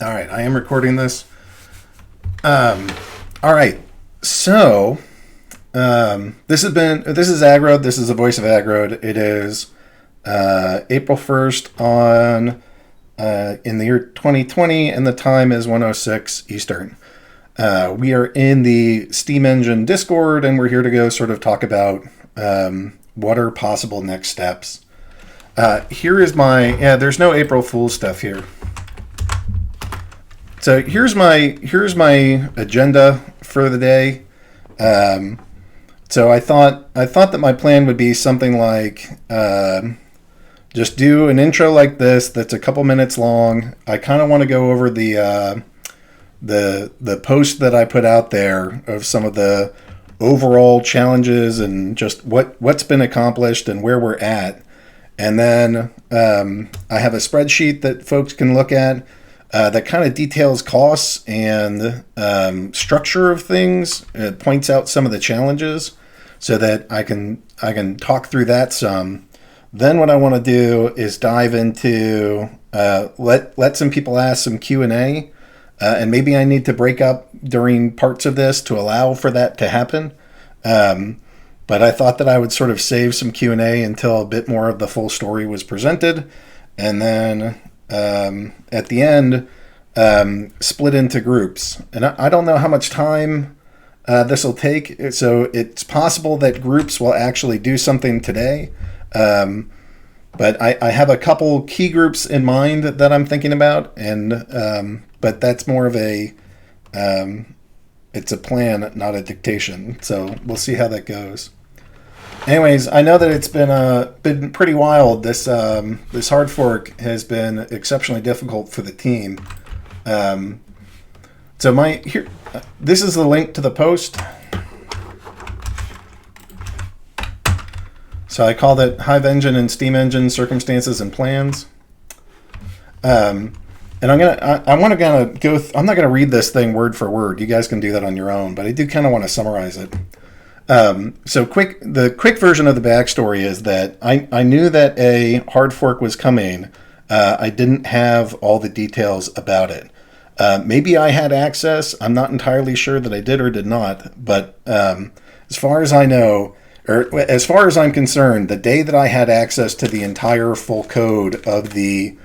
All right, I am recording this. All right, so this is aggroed. This is the voice of aggroed. It is April 1st on in the year 2020, and the time is 1:06 Eastern. We are in the Steam Engine Discord, and we're here to go sort of talk about what are possible next steps. Here is my there's no April Fool's stuff here. So here's my agenda for the day. So I thought that my plan would be something like just do an intro like this that's a couple minutes long. I kind of want to go over the post that I put out there of some of the overall challenges and just what's been accomplished and where we're at. And then I have a spreadsheet that folks can look at that kind of details costs and structure of things. It points out some of the challenges so that I can talk through that some. Then what I want to do is dive into let some people ask some Q&A, and maybe I need to break up during parts of this to allow for that to happen. But I thought that I would sort of save some Q&A until a bit more of the full story was presented, and then at the end, split into groups. And I don't know how much time this will take, so it's possible that groups will actually do something today. But I have a couple key groups in mind that I'm thinking about, and but that's more of a it's a plan, not a dictation. So we'll see how that goes. Anyways, I know that it's been pretty wild. This hard fork has been exceptionally difficult for the team. So this is the link to the post. So I called it Hive-Engine and Steam Engine Circumstances and Plans. And I'm not gonna read this thing word for word. You guys can do that on your own, but I do kind of want to summarize it. So the quick version of the backstory is that I knew that a hard fork was coming. I didn't have all the details about it. Maybe I had access. I'm not entirely sure that I did or did not. But as far as I know, or as far as I'm concerned, the day that I had access to the entire full code of the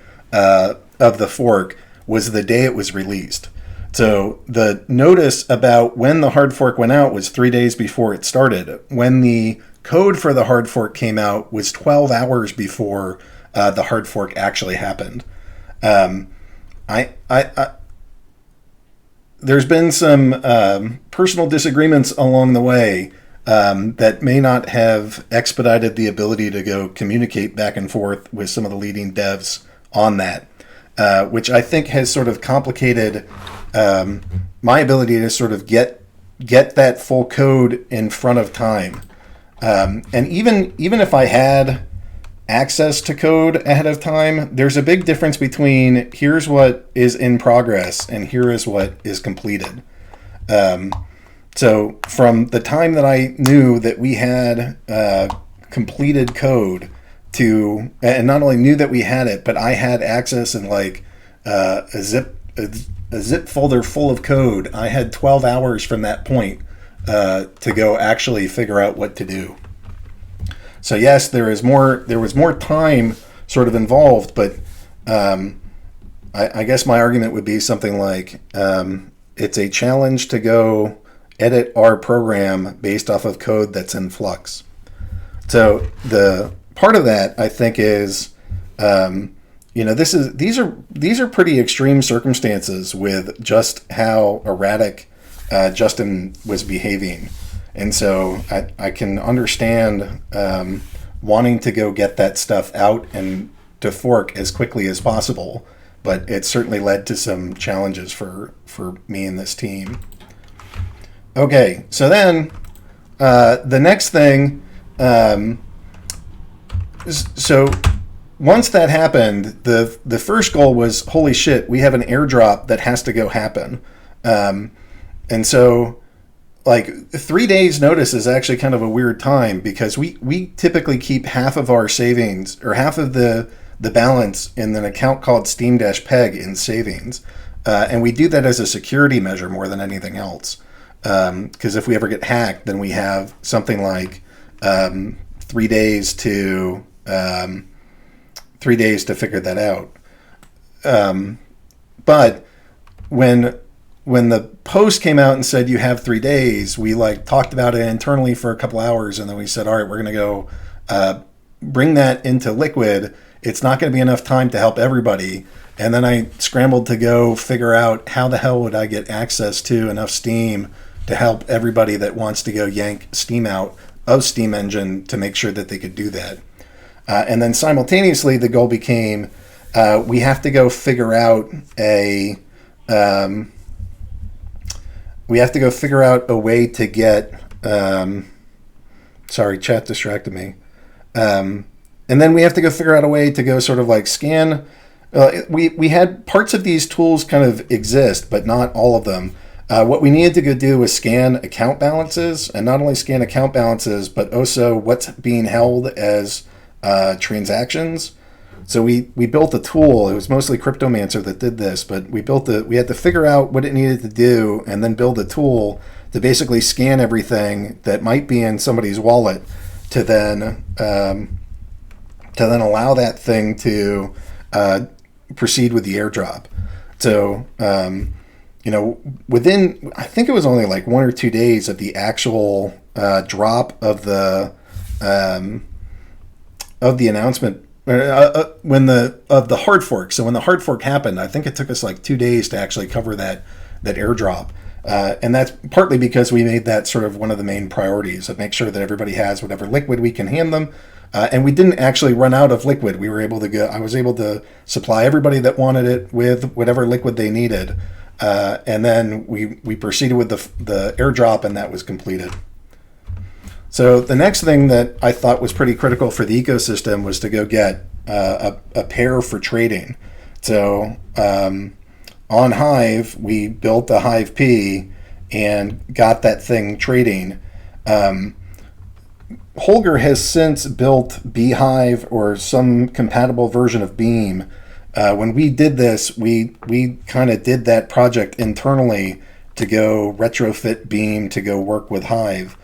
fork was the day it was released. So the notice about when the hard fork went out was 3 days before it started. When the code for the hard fork came out was 12 hours before the hard fork actually happened. There's been some personal disagreements along the way that may not have expedited the ability to go communicate back and forth with some of the leading devs on that, which I think has sort of complicated my ability to sort of get that full code in front of time. And even if I had access to code ahead of time, there's a big difference between here's what is in progress and here is what is completed. So from the time that I knew that we had completed code and not only knew that we had it, but I had access in like a zip folder full of code, I had 12 hours from that point to go actually figure out what to do. So yes, there was more time sort of involved, but I guess my argument would be something like it's a challenge to go edit our program based off of code that's in flux. So the part of that I think is these are pretty extreme circumstances with just how erratic Justin was behaving. And so I can understand wanting to go get that stuff out and to fork as quickly as possible, but it certainly led to some challenges for me and this team. Okay, so then the next thing, so once that happened, the first goal was, holy shit, we have an airdrop that has to go happen. And so like 3 days notice is actually kind of a weird time because we typically keep half of our savings or half of the balance in an account called Steam-Peg in savings. And we do that as a security measure more than anything else. Because if we ever get hacked, then we have something like 3 days to 3 days to figure that out. But when the post came out and said you have 3 days, we like talked about it internally for a couple hours, and then we said, all right, we're going to go bring that into Liquid. It's not going to be enough time to help everybody. And then I scrambled to go figure out how the hell would I get access to enough Steam to help everybody that wants to go yank Steam out of Steam Engine to make sure that they could do that. And then simultaneously, the goal became we have to go figure out a way to get. Sorry, chat distracted me. And then we have to go figure out a way to go sort of like scan. We had parts of these tools kind of exist, but not all of them. What we needed to go do was scan account balances, and not only scan account balances, but also what's being held as transactions. So we built a tool. It was mostly Cryptomancer that did this, but we had to figure out what it needed to do, and then build a tool to basically scan everything that might be in somebody's wallet to then allow that thing to proceed with the airdrop. So, within, I think it was only like 1 or 2 days of the actual drop of the announcement of the hard fork. So when the hard fork happened, I think it took us like 2 days to actually cover that airdrop. And that's partly because we made that sort of one of the main priorities of make sure that everybody has whatever liquid we can hand them. And we didn't actually run out of liquid. I was able to supply everybody that wanted it with whatever liquid they needed. And then we proceeded with the airdrop, and that was completed. So the next thing that I thought was pretty critical for the ecosystem was to go get a pair for trading. So on Hive, we built a Hive P and got that thing trading. Holger has since built Beehive or some compatible version of Beam. When we did this, we kind of did that project internally to go retrofit Beam to go work with Hive.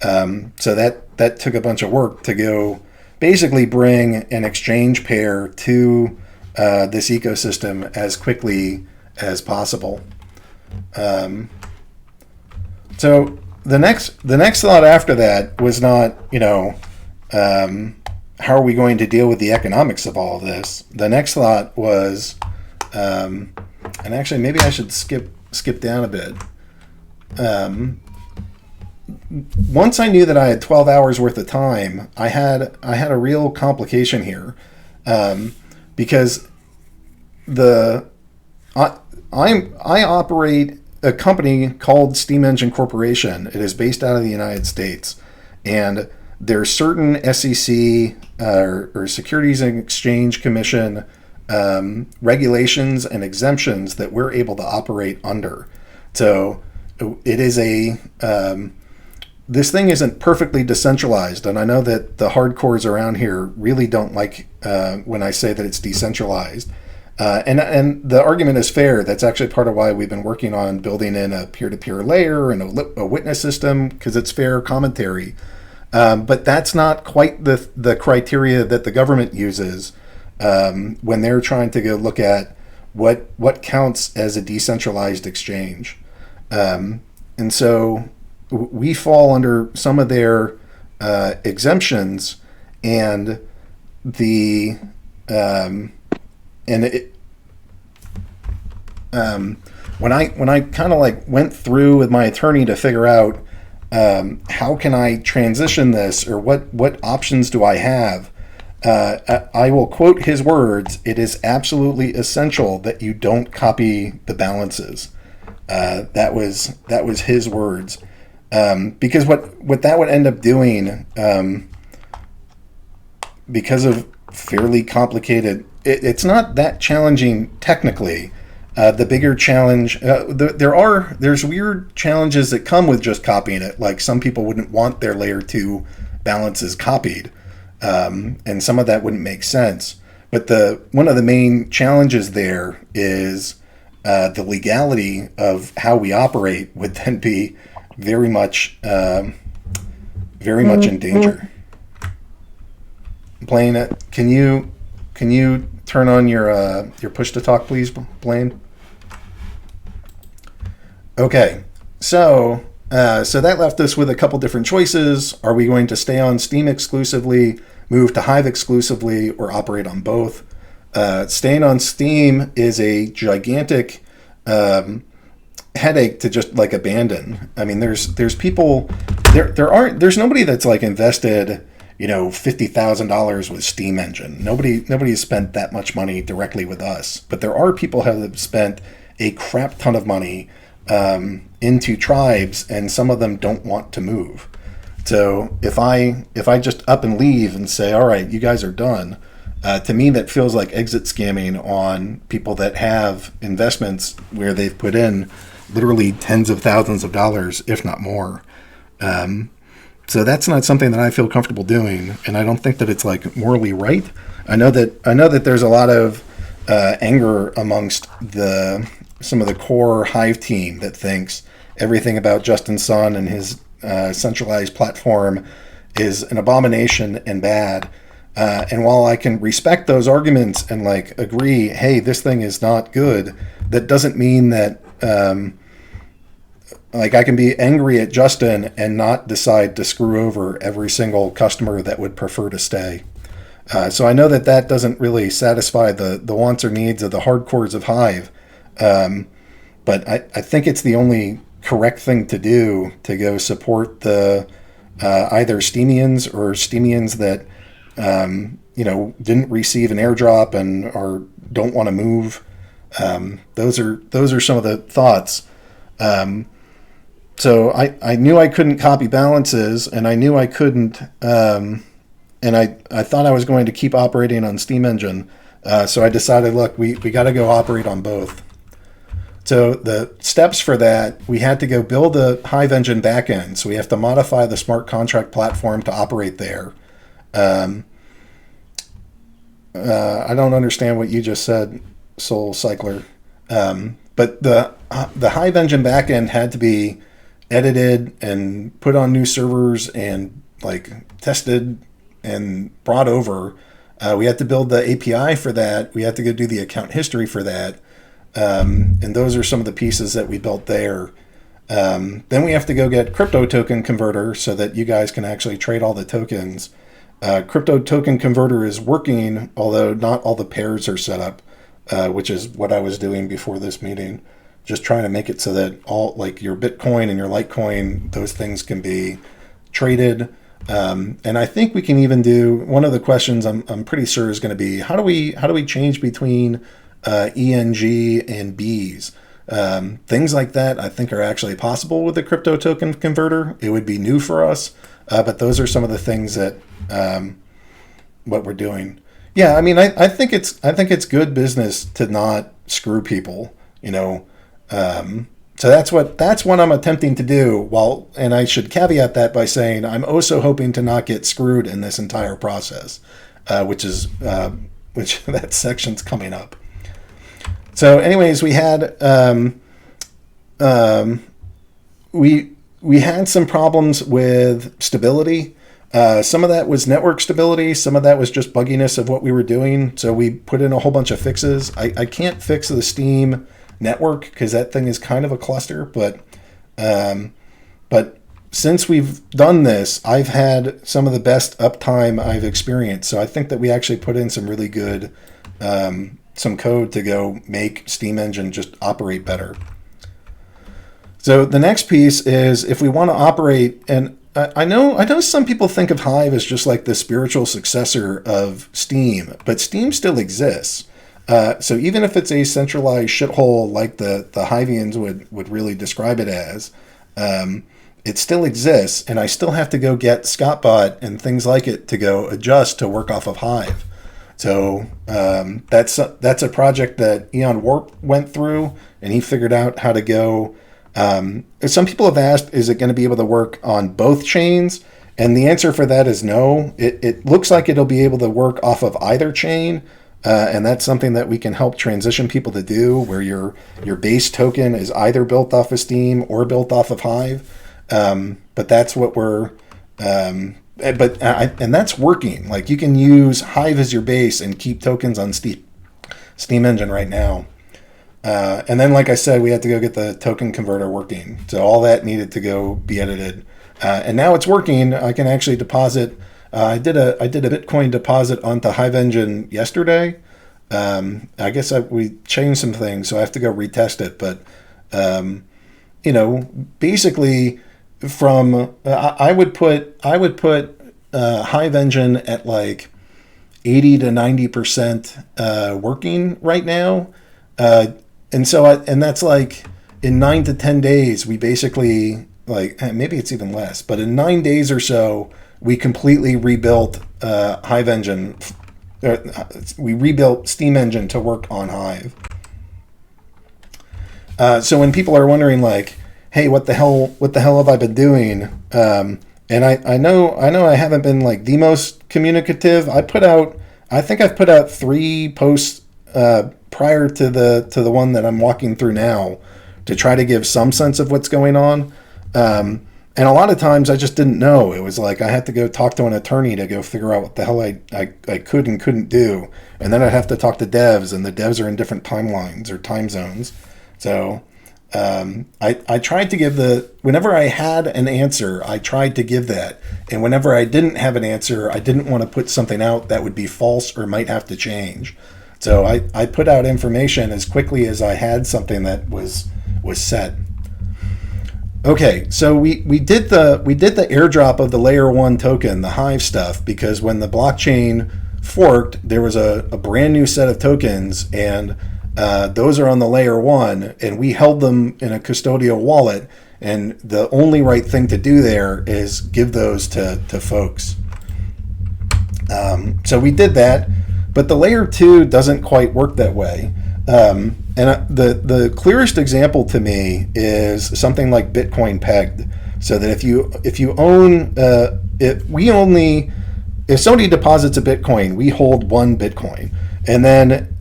So that took a bunch of work to go basically bring an exchange pair to this ecosystem as quickly as possible. So the next thought after that was not, how are we going to deal with the economics of all of this? The next thought was, and actually maybe I should skip down a bit. Once I knew that I had 12 hours worth of time, I had a real complication here, because I operate a company called Steam Engine Corporation. It is based out of the United States, and there's certain SEC or Securities and Exchange Commission regulations and exemptions that we're able to operate under. So it is this thing isn't perfectly decentralized, and I know that the hardcores around here really don't like when I say that it's decentralized. And the argument is fair. That's actually part of why we've been working on building in a peer-to-peer layer and a witness system, because it's fair commentary. But that's not quite the criteria that the government uses when they're trying to go look at what counts as a decentralized exchange. And so we fall under some of their exemptions, and when I kind of like went through with my attorney to figure out how can I transition this, or what options do I have, I will quote his words: "It is absolutely essential that you don't copy the balances." That was his words, because what that would end up doing, because of fairly complicated. It's not that challenging technically. The bigger challenge, there's weird challenges that come with just copying it. Like some people wouldn't want their layer 2 balances copied, and some of that wouldn't make sense. But one of the main challenges there is the legality of how we operate would then be very much in danger. Blaine, can you turn on your push to talk, please, Blaine? Okay, so that left us with a couple different choices. Are we going to stay on Steam exclusively, move to Hive exclusively, or operate on both? Staying on Steam is a gigantic headache to just like abandon. I mean, there's people there's nobody that's like invested $50,000 with Steam Engine. Nobody's spent that much money directly with us, but there are people who have spent a crap ton of money into tribes, and some of them don't want to move. So if I just up and leave and say, all right, you guys are done, to me that feels like exit scamming on people that have investments where they've put in literally tens of thousands of dollars, if not more. So that's not something that I feel comfortable doing, and I don't think that it's like morally right. I know that there's a lot of anger amongst some of the core Hive team that thinks everything about Justin Sun and his centralized platform is an abomination and bad. And while I can respect those arguments and like agree, hey, this thing is not good, that doesn't mean that like I can be angry at Justin and not decide to screw over every single customer that would prefer to stay. So I know that doesn't really satisfy the wants or needs of the hardcores of Hive. But I think it's the only correct thing to do to go support the either Steamians or Steamians that didn't receive an airdrop and or don't want to move. Those are some of the thoughts. So I knew I couldn't copy balances, and I knew I couldn't, and I thought I was going to keep operating on Steam Engine. So I decided, look, we got to go operate on both. So the steps for that, we had to go build a Hive-Engine backend. So we have to modify the smart contract platform to operate there. I don't understand what you just said, Soul Cycler. But the Hive-Engine backend had to be edited and put on new servers and like tested and brought over. We had to build the API for that. We had to go do the account history for that. And those are some of the pieces that we built there. Then we have to go get crypto token converter so that you guys can actually trade all the tokens. Crypto token converter is working, although not all the pairs are set up, which is what I was doing before this meeting. Just trying to make it so that all like your Bitcoin and your Litecoin, those things can be traded. And I think we can even do one of the questions I'm pretty sure is going to be how do we change between ENG and Bs? Things like that I think are actually possible with the crypto token converter. It would be new for us, but those are some of the things that what we're doing. Yeah, I mean I think it's good business to not screw people, So that's what I'm attempting to do. And I should caveat that by saying I'm also hoping to not get screwed in this entire process, which that section's coming up. So, anyways, we had we had some problems with stability. Some of that was network stability. Some of that was just bugginess of what we were doing. So we put in a whole bunch of fixes. I can't fix the Steam network because that thing is kind of a cluster, but since we've done this, I've had some of the best uptime I've experienced. So I think that we actually put in some really good some code to go make Steam Engine just operate better. So the next piece is if we want to operate, and I know some people think of Hive as just like the spiritual successor of Steam, but Steam still exists. So even if it's a centralized shithole like the Hivians would really describe it as, it still exists, and I still have to go get Scottbot and things like it to go adjust to work off of Hive. So that's a project that Eon Warp went through, and he figured out how to go. Some people have asked, is it going to be able to work on both chains? And the answer for that is no. It looks like it'll be able to work off of either chain, And that's something that we can help transition people to do, where your base token is either built off of Steem or built off of Hive. But that's what we're, and that's working. Like, you can use Hive as your base and keep tokens on Steam Engine right now. And then, like I said, we had to go get the token converter working. So all that needed to go be edited. And now it's working. I can actually deposit. I did a Bitcoin deposit onto Hive-Engine yesterday. I guess we changed some things, so I have to go retest it. But basically, from I would put Hive-Engine at like 80 to 90% working right now. And that's like in 9 to 10 days, we basically, like, maybe it's even less, but in 9 days or so, we completely rebuilt Hive-Engine. We rebuilt Steam Engine to work on Hive. So when people are wondering, like, hey, what the hell have I been doing? And I know I haven't been like the most communicative. I think I've put out 3 posts prior to the one that I'm walking through now, to try to give some sense of what's going on. And a lot of times I just didn't know. It was like I had to go talk to an attorney to go figure out what the hell I could and couldn't do. And then I'd have to talk to devs, and the devs are in different timelines or time zones. So I tried to give whenever I had an answer, I tried to give that. And whenever I didn't have an answer, I didn't want to put something out that would be false or might have to change. So I put out information as quickly as I had something that was set. Okay, so we did the airdrop of the layer 1 token, the Hive stuff, because when the blockchain forked, there was a brand new set of tokens, and those are on the layer 1, and we held them in a custodial wallet, and the only right thing to do there is give those to folks. So we did that. But the layer 2 doesn't quite work that way. And the clearest example to me is something like Bitcoin pegged. So that if you own, if somebody deposits a Bitcoin, we hold 1 Bitcoin. And then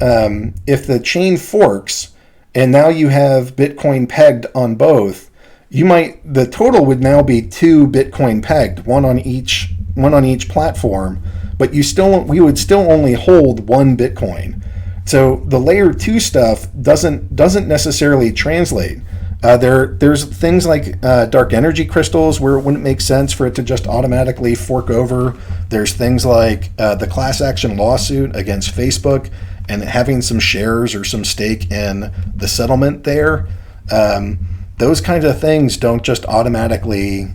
if the chain forks and now you have Bitcoin pegged on both, the total would now be 2 Bitcoin pegged, one on each platform. But we would still only hold 1 Bitcoin. So the layer 2 stuff doesn't necessarily translate. There's things like dark energy crystals where it wouldn't make sense for it to just automatically fork over. There's things like the class action lawsuit against Facebook and having some shares or some stake in the settlement there. Those kinds of things don't just automatically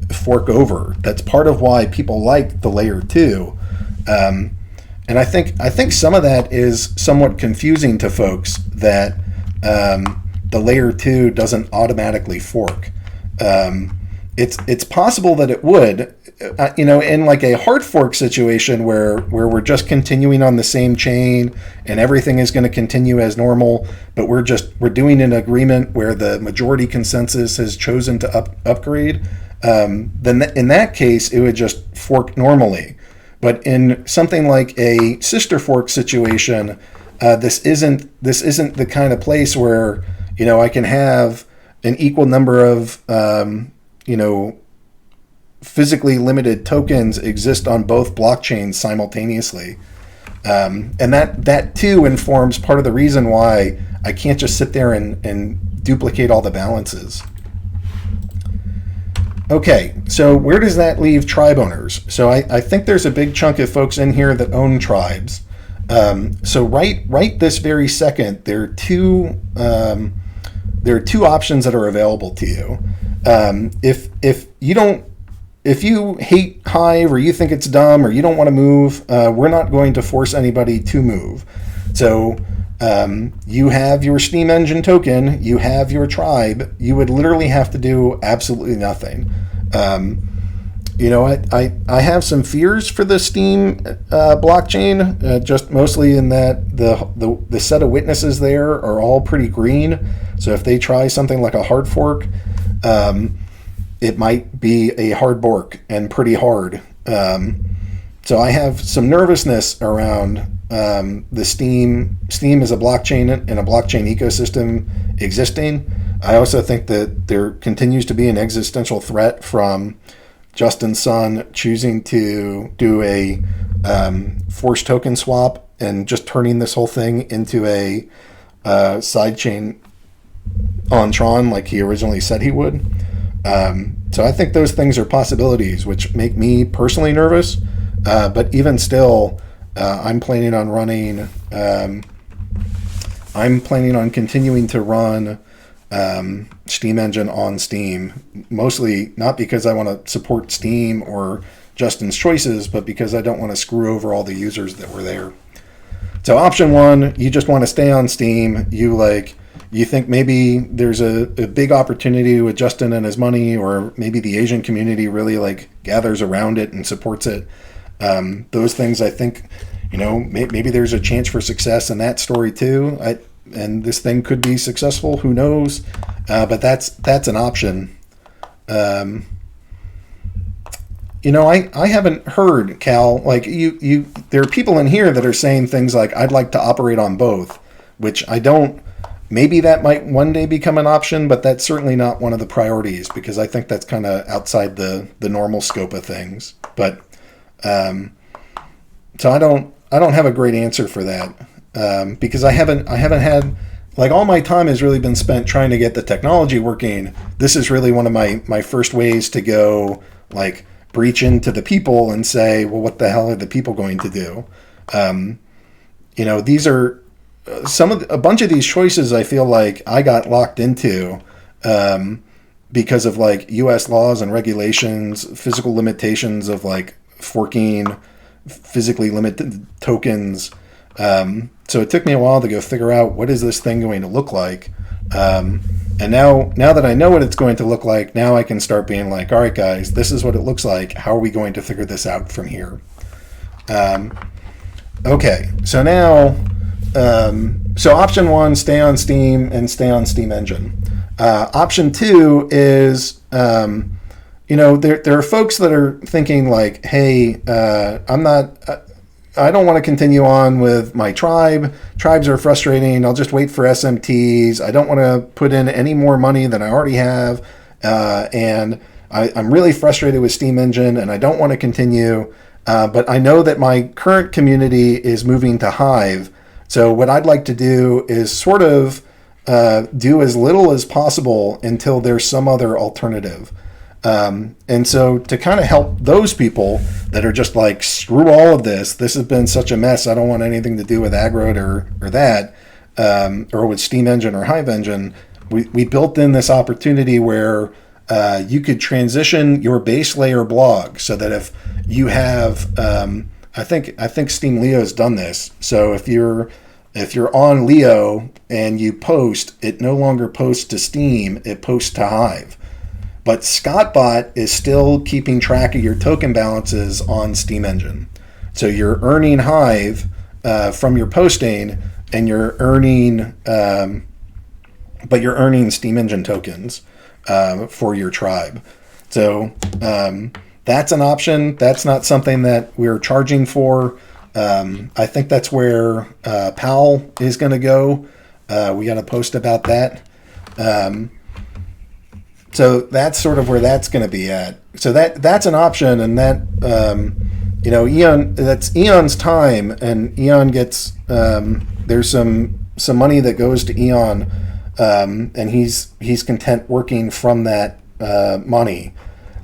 fork over. That's part of why people like the layer 2. And I think some of that is somewhat confusing to folks, that the layer 2 doesn't automatically fork. It's possible that it would, in like a hard fork situation where we're just continuing on the same chain and everything is going to continue as normal, but we're doing an agreement where the majority consensus has chosen to upgrade. Then in that case, it would just fork normally. But in something like a sister fork situation, this isn't the kind of place where I can have an equal number of physically limited tokens exist on both blockchains simultaneously, and that too informs part of the reason why I can't just sit there and duplicate all the balances. Okay, so where does that leave tribe owners? So I think there's a big chunk of folks in here that own tribes. So right this very second, there are two options that are available to you. If you hate Hive or you think it's dumb or you don't want to move, we're not going to force anybody to move. So you have your Steam Engine token, you have your tribe, you would literally have to do absolutely nothing. I have some fears for the Steam blockchain, just mostly in that the set of witnesses there are all pretty green. So if they try something like a hard fork, it might be a hard bork and pretty hard. So I have some nervousness around the Steam as a blockchain and a blockchain ecosystem existing. I also think that there continues to be an existential threat from Justin Sun choosing to do a forced token swap and just turning this whole thing into a sidechain on Tron like he originally said he would. So I think those things are possibilities which make me personally nervous. But even still, I'm planning on running. I'm planning on continuing to run Steam-Engine on Steam, mostly not because I want to support Steam or Justin's choices, but because I don't want to screw over all the users that were there. So option one, you just want to stay on Steam. You think maybe there's a big opportunity with Justin and his money, or maybe the Asian community really gathers around it and supports it. Those things, I think, maybe there's a chance for success in that story too. And this thing could be successful. Who knows? But that's an option. I haven't heard, Cal, there are people in here that are saying things like, I'd like to operate on both, which I don't. Maybe that might one day become an option, but that's certainly not one of the priorities, because I think that's kind of outside the normal scope of things. But so I don't have a great answer for that, because I haven't had, all my time has really been spent trying to get the technology working. This is really one of my first ways to go breach into the people and say, well, what the hell are the people going to do? These are a bunch of these choices I feel like I got locked into because of U.S. laws and regulations, physical limitations of forking physically limited tokens. So it took me a while to go figure out, what is this thing going to look like? And now that I know what it's going to look like, now I can start being all right, guys, this is what it looks like. How are we going to figure this out from here? Okay, so now, so option one, stay on Steam and stay on Steam-Engine. Option two is, there are folks that are thinking hey, I don't want to continue on with my tribe. Tribes are frustrating. I'll just wait for SMTs. I don't want to put in any more money than I already have. And I'm really frustrated with Steam-Engine and I don't want to continue. But I know that my current community is moving to Hive. So what I'd like to do is sort of do as little as possible until there's some other alternative. And so to kind of help those people that are just screw all of this has been such a mess, I don't want anything to do with aggroed or that, or with Steam-Engine or Hive-Engine, we built in this opportunity where you could transition your base layer blog so that if you have, I think Steam Leo's done this. So if you're on Leo and you post, it no longer posts to Steam, it posts to Hive. But Scottbot is still keeping track of your token balances on Steam-Engine. So you're earning Hive from your posting, and you're earning, but you're earning Steam-Engine tokens for your tribe. So that's an option. That's not something that we're charging for. I think that's where PAL is going to go. We got a post about that. So that's sort of where that's going to be at. So that's an option, and that Eon, that's Eon's time, and Eon gets there's some money that goes to Eon, and he's content working from that money.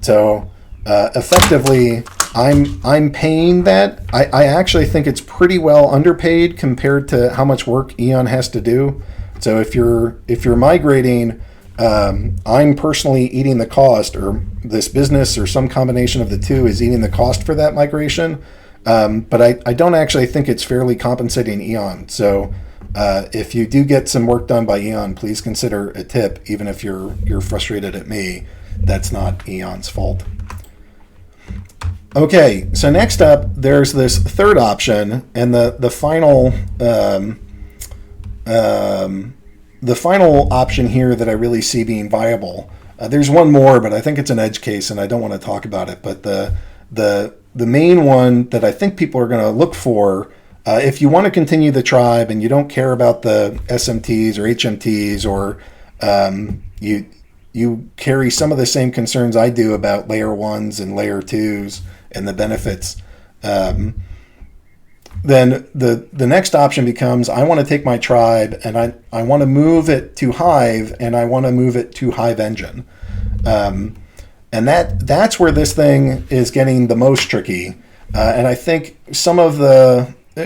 So effectively, I'm paying that. I actually think it's pretty well underpaid compared to how much work Eon has to do. So if you're migrating, I'm personally eating the cost, or this business or some combination of the two is eating the cost for that migration. But I don't actually think it's fairly compensating Eon. So if you do get some work done by Eon, please consider a tip, even if you're frustrated at me. That's not Eon's fault. Okay, so next up, there's this third option, and the final option here that I really see being viable. There's one more, but I think it's an edge case, and I don't want to talk about it. But the main one that I think people are going to look for If you want to continue the tribe and you don't care about the SMTs or HMTs, or you carry some of the same concerns I do about layer 1s and layer 2s and the benefits, then the next option becomes, I want to take my tribe and I want to move it to Hive, and I want to move it to Hive-Engine. And that's where this thing is getting the most tricky. And I think some of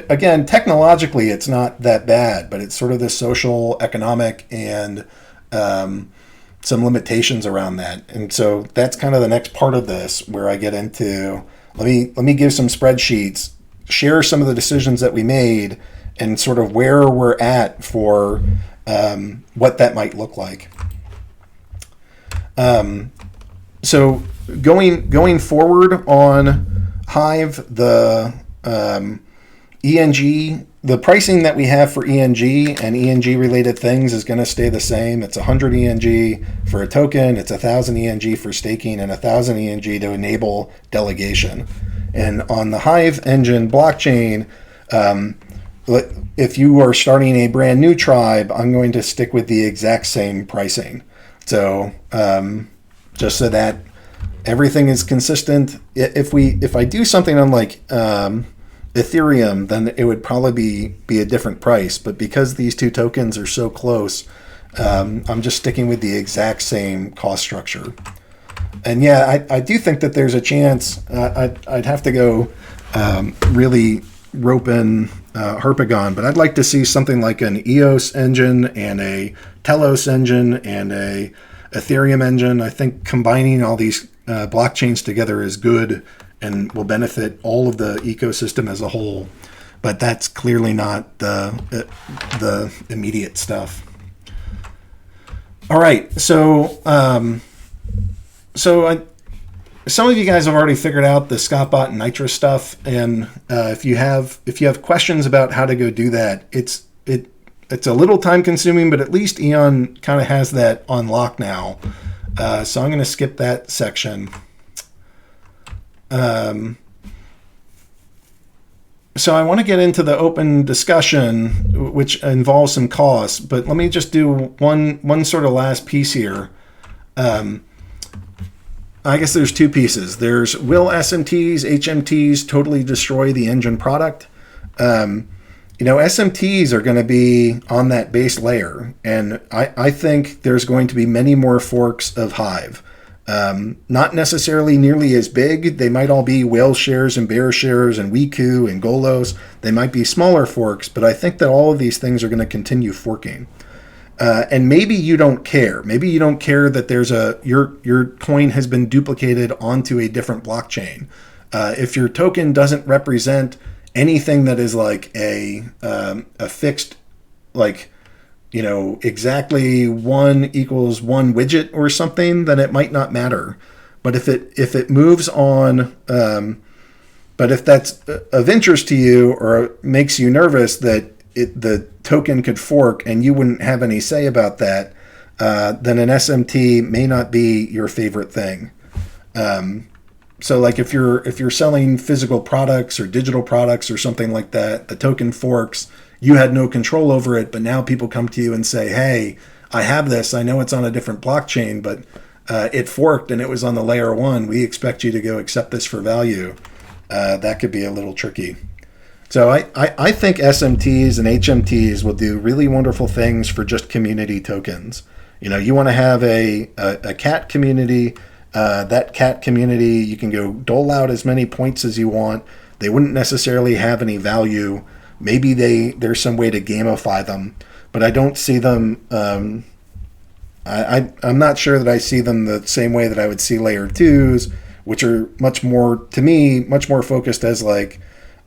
again, technologically, it's not that bad, but it's sort of the social, economic, and some limitations around that. And so that's kind of the next part of this, where I get into, let me give some spreadsheets, share some of the decisions that we made, and sort of where we're at for what that might look like. So going forward on Hive, the ENG, the pricing that we have for ENG and ENG related things is going to stay the same. It's 100 ENG for a token, it's 1,000 ENG for staking, and 1,000 ENG to enable delegation. And on the Hive-Engine blockchain, if you are starting a brand new tribe, I'm going to stick with the exact same pricing. So just so that everything is consistent. If I do something on like Ethereum, then it would probably be a different price. But because these two tokens are so close, I'm just sticking with the exact same cost structure. And yeah, I do think that there's a chance. I'd have to go really rope in Harpagon, but I'd like to see something like an EOS engine and a Telos engine and a Ethereum engine. I think combining all these blockchains together is good and will benefit all of the ecosystem as a whole. But that's clearly not the immediate stuff. All right, so some of you guys have already figured out the Scottbot and Nitro stuff, and if you have questions about how to go do that, it's a little time consuming, but at least Eon kind of has that on lock now. So I'm going to skip that section. So I want to get into the open discussion, which involves some costs, but let me just do one sort of last piece here. I guess there's two pieces. There's, will SMTs, HMTs totally destroy the engine product? SMTs are going to be on that base layer, and I think there's going to be many more forks of Hive. Not necessarily nearly as big. They might all be whale shares and bear shares and Wiku and Golos. They might be smaller forks, but I think that all of these things are going to continue forking. And maybe you don't care. Maybe you don't care that there's your coin has been duplicated onto a different blockchain. If your token doesn't represent anything that is like a fixed, like, exactly 1 equals 1 widget or something, then it might not matter. But if it moves on, but if that's of interest to you or makes you nervous that the token could fork and you wouldn't have any say about that, then an SMT may not be your favorite thing. So like if you're selling physical products or digital products or something like that, the token forks, you had no control over it, but now people come to you and say, hey, I have this, I know it's on a different blockchain, but it forked and it was on the layer 1. We expect you to go accept this for value. That could be a little tricky. So I think SMTs and HMTs will do really wonderful things for just community tokens. You want to have a cat community. That cat community, you can go dole out as many points as you want. They wouldn't necessarily have any value. Maybe there's some way to gamify them, but I don't see them. I'm not sure that I see them the same way that I would see layer 2s, which are much more focused as like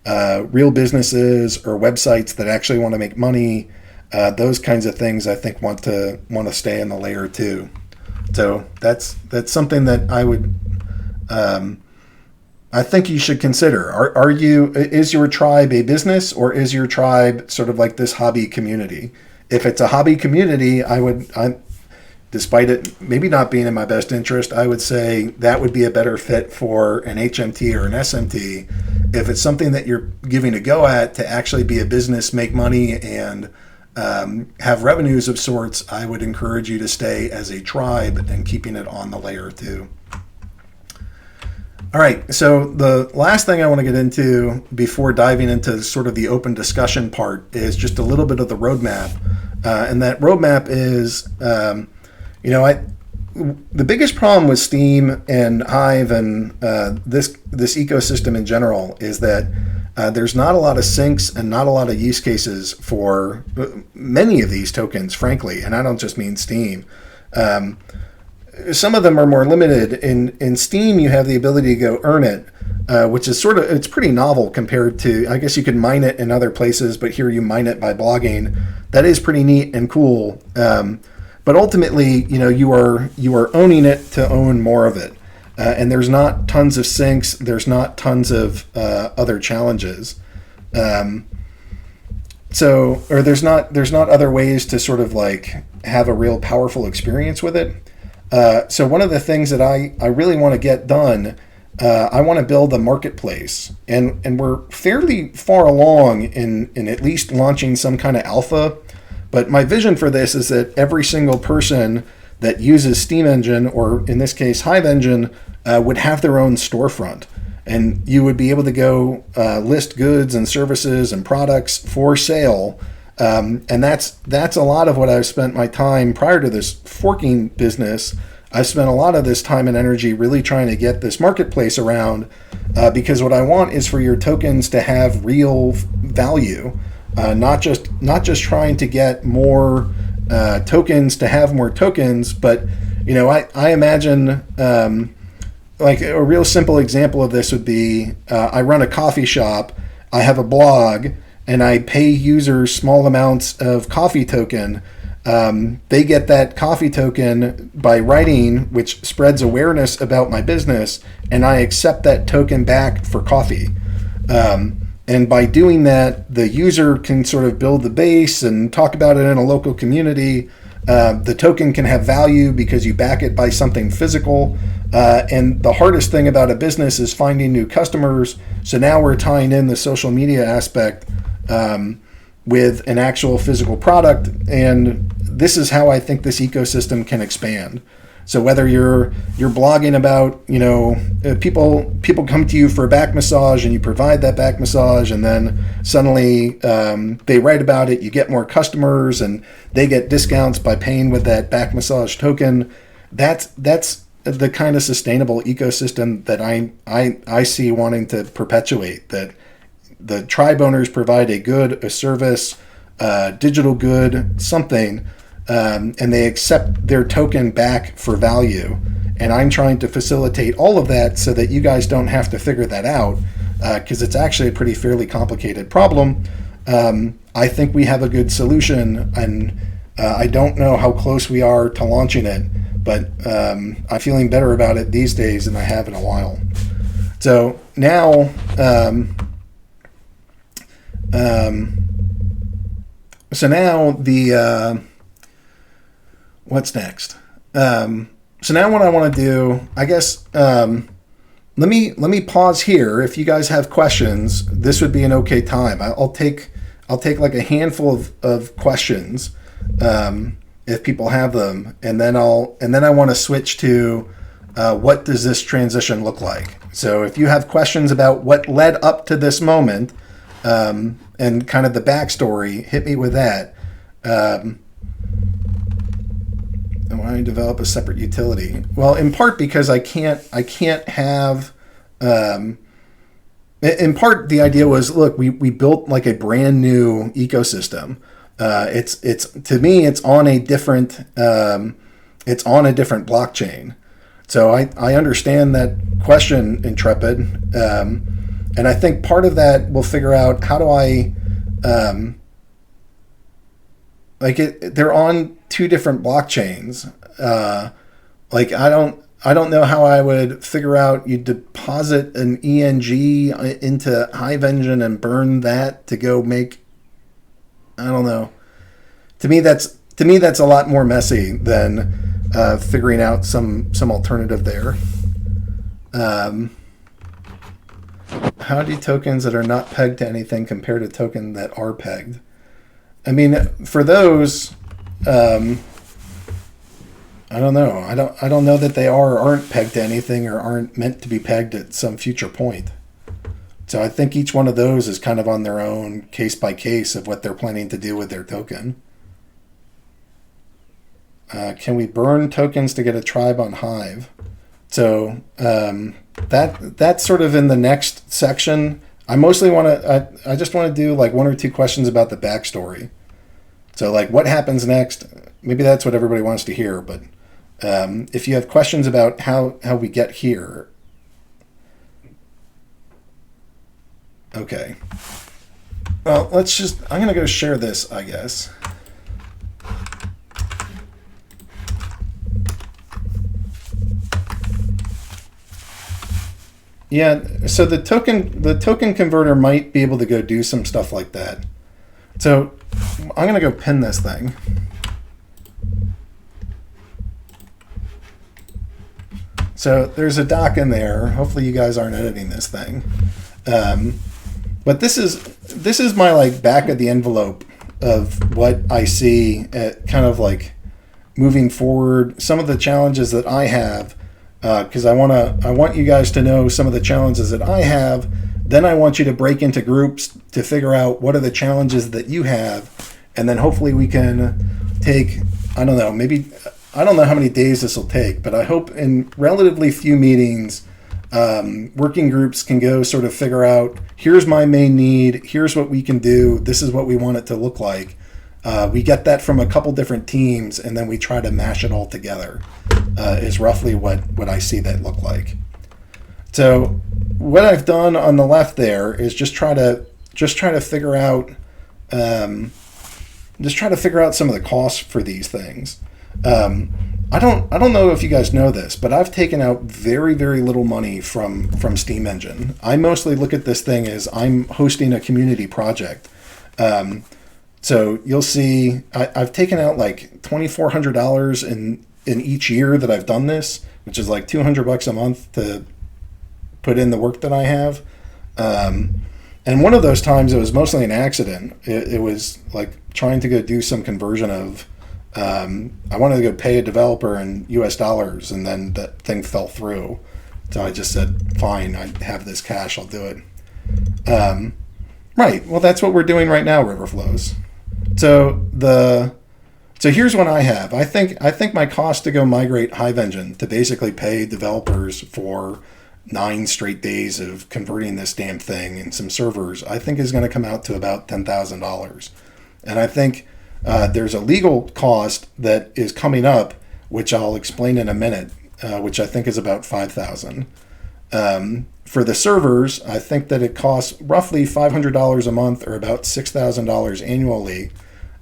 real businesses or websites that actually want to make money. Those kinds of things I think want to stay in the layer 2. So that's something that I would I think you should consider. Is your tribe a business, or is your tribe sort of like this hobby community? If it's a hobby community, despite it maybe not being in my best interest, I would say that would be a better fit for an HMT or an SMT. If it's something that you're giving a go at to actually be a business, make money, and have revenues of sorts, I would encourage you to stay as a tribe and keeping it on the layer 2. All right, so the last thing I want to get into before diving into sort of the open discussion part is just a little bit of the roadmap. And that roadmap is, the biggest problem with Steam and Hive and this ecosystem in general is that there's not a lot of syncs and not a lot of use cases for many of these tokens, frankly. And I don't just mean Steam. Some of them are more limited. In Steam, you have the ability to go earn it, which is it's pretty novel compared to, I guess you could mine it in other places, but here you mine it by blogging. That is pretty neat and cool. But ultimately, you are owning it to own more of it. And there's not tons of syncs. There's not tons of other challenges. There's not other ways to sort of like have a real powerful experience with it. So one of the things that I really want to get done, I want to build a marketplace, and we're fairly far along in at least launching some kind of alpha. But my vision for this is that every single person that uses Steam Engine, or in this case Hive-Engine, would have their own storefront. And you would be able to go list goods and services and products for sale. And that's a lot of what I've spent my time prior to this forking business. I've spent a lot of this time and energy really trying to get this marketplace around, because what I want is for your tokens to have real value, not just trying to get more tokens to have more tokens. But I imagine like a real simple example of this would be I run a coffee shop, I have a blog, and I pay users small amounts of coffee token. They get that coffee token by writing, which spreads awareness about my business, and I accept that token back for coffee. And by doing that, the user can sort of build the base and talk about it in a local community. The token can have value because you back it by something physical. And the hardest thing about a business is finding new customers. So now we're tying in the social media aspect with an actual physical product. And this is how I think this ecosystem can expand. So whether you're blogging about, people come to you for a back massage and you provide that back massage, and then suddenly they write about it, you get more customers and they get discounts by paying with that back massage token. That's the kind of sustainable ecosystem that I see wanting to perpetuate, that the tribe owners provide a good, a service, digital good, something, and they accept their token back for value. And I'm trying to facilitate all of that so that you guys don't have to figure that out, because it's actually a pretty fairly complicated problem. I think we have a good solution, and I don't know how close we are to launching it, but I'm feeling better about it these days than I have in a while. So now, what's next? So now what I want to do, I guess, let me pause here. If you guys have questions, this would be an okay time. I'll take like a handful of questions, if people have them, and then I want to switch to what does this transition look like. So if you have questions about what led up to this moment, and kind of the backstory, hit me with that. And why develop a separate utility? Well, in part because I can't have. In part, the idea was, look, we built like a brand new ecosystem. It's to me, it's on a different blockchain. So I understand that question, Intrepid, and I think part of that we'll figure out how do I. They're on two different blockchains. I don't know how I would figure out you deposit an ENG into Hive-Engine and burn that to go make. I don't know. To me, that's a lot more messy than figuring out some alternative there. How do tokens that are not pegged to anything compare to tokens that are pegged? I mean, for those, I don't know. I don't know that they are or aren't pegged to anything or aren't meant to be pegged at some future point. So I think each one of those is kind of on their own case by case of what they're planning to do with their token. Can we burn tokens to get a tribe on Hive? So that's sort of in the next section. I mostly want to. I just want to do like 1 or 2 questions about the backstory. So like what happens next? Maybe that's what everybody wants to hear. But if you have questions about how we get here, okay. Well, let's just. I'm gonna go share this, I guess. Yeah, so the token converter might be able to go do some stuff like that. So I'm gonna go pin this thing. So there's a doc in there. Hopefully you guys aren't editing this thing. But this is my like back of the envelope of what I see at kind of like moving forward. Some of the challenges that I have. Because I want you guys to know some of the challenges that I have. Then I want you to break into groups to figure out what are the challenges that you have, and then hopefully we can take, I don't know, maybe, I don't know how many days this will take, but I hope in relatively few meetings, working groups can go sort of figure out, here's my main need, here's what we can do, this is what we want it to look like. We get that from a couple different teams, and then we try to mash it all together. Is roughly what I see that look like. So what I've done on the left there is just try to figure out some of the costs for these things. I don't know if you guys know this, but I've taken out very, very little money from Steam Engine. I mostly look at this thing as I'm hosting a community project. So you'll see I've taken out like $2,400 in each year that I've done this, which is like $200 a month to put in the work that I have. And one of those times it was mostly an accident. It was like trying to go do some conversion of, I wanted to go pay a developer in US dollars, and then that thing fell through. So I just said, fine, I have this cash, I'll do it. Right, well that's what we're doing right now, Riverflows. So here's what I have. I think my cost to go migrate Hive-Engine to basically pay developers for 9 straight days of converting this damn thing and some servers, I think is going to come out to about $10,000. And I think there's a legal cost that is coming up, which I'll explain in a minute, which I think is about $5,000. For the servers, I think that it costs roughly $500 a month or about $6,000 annually.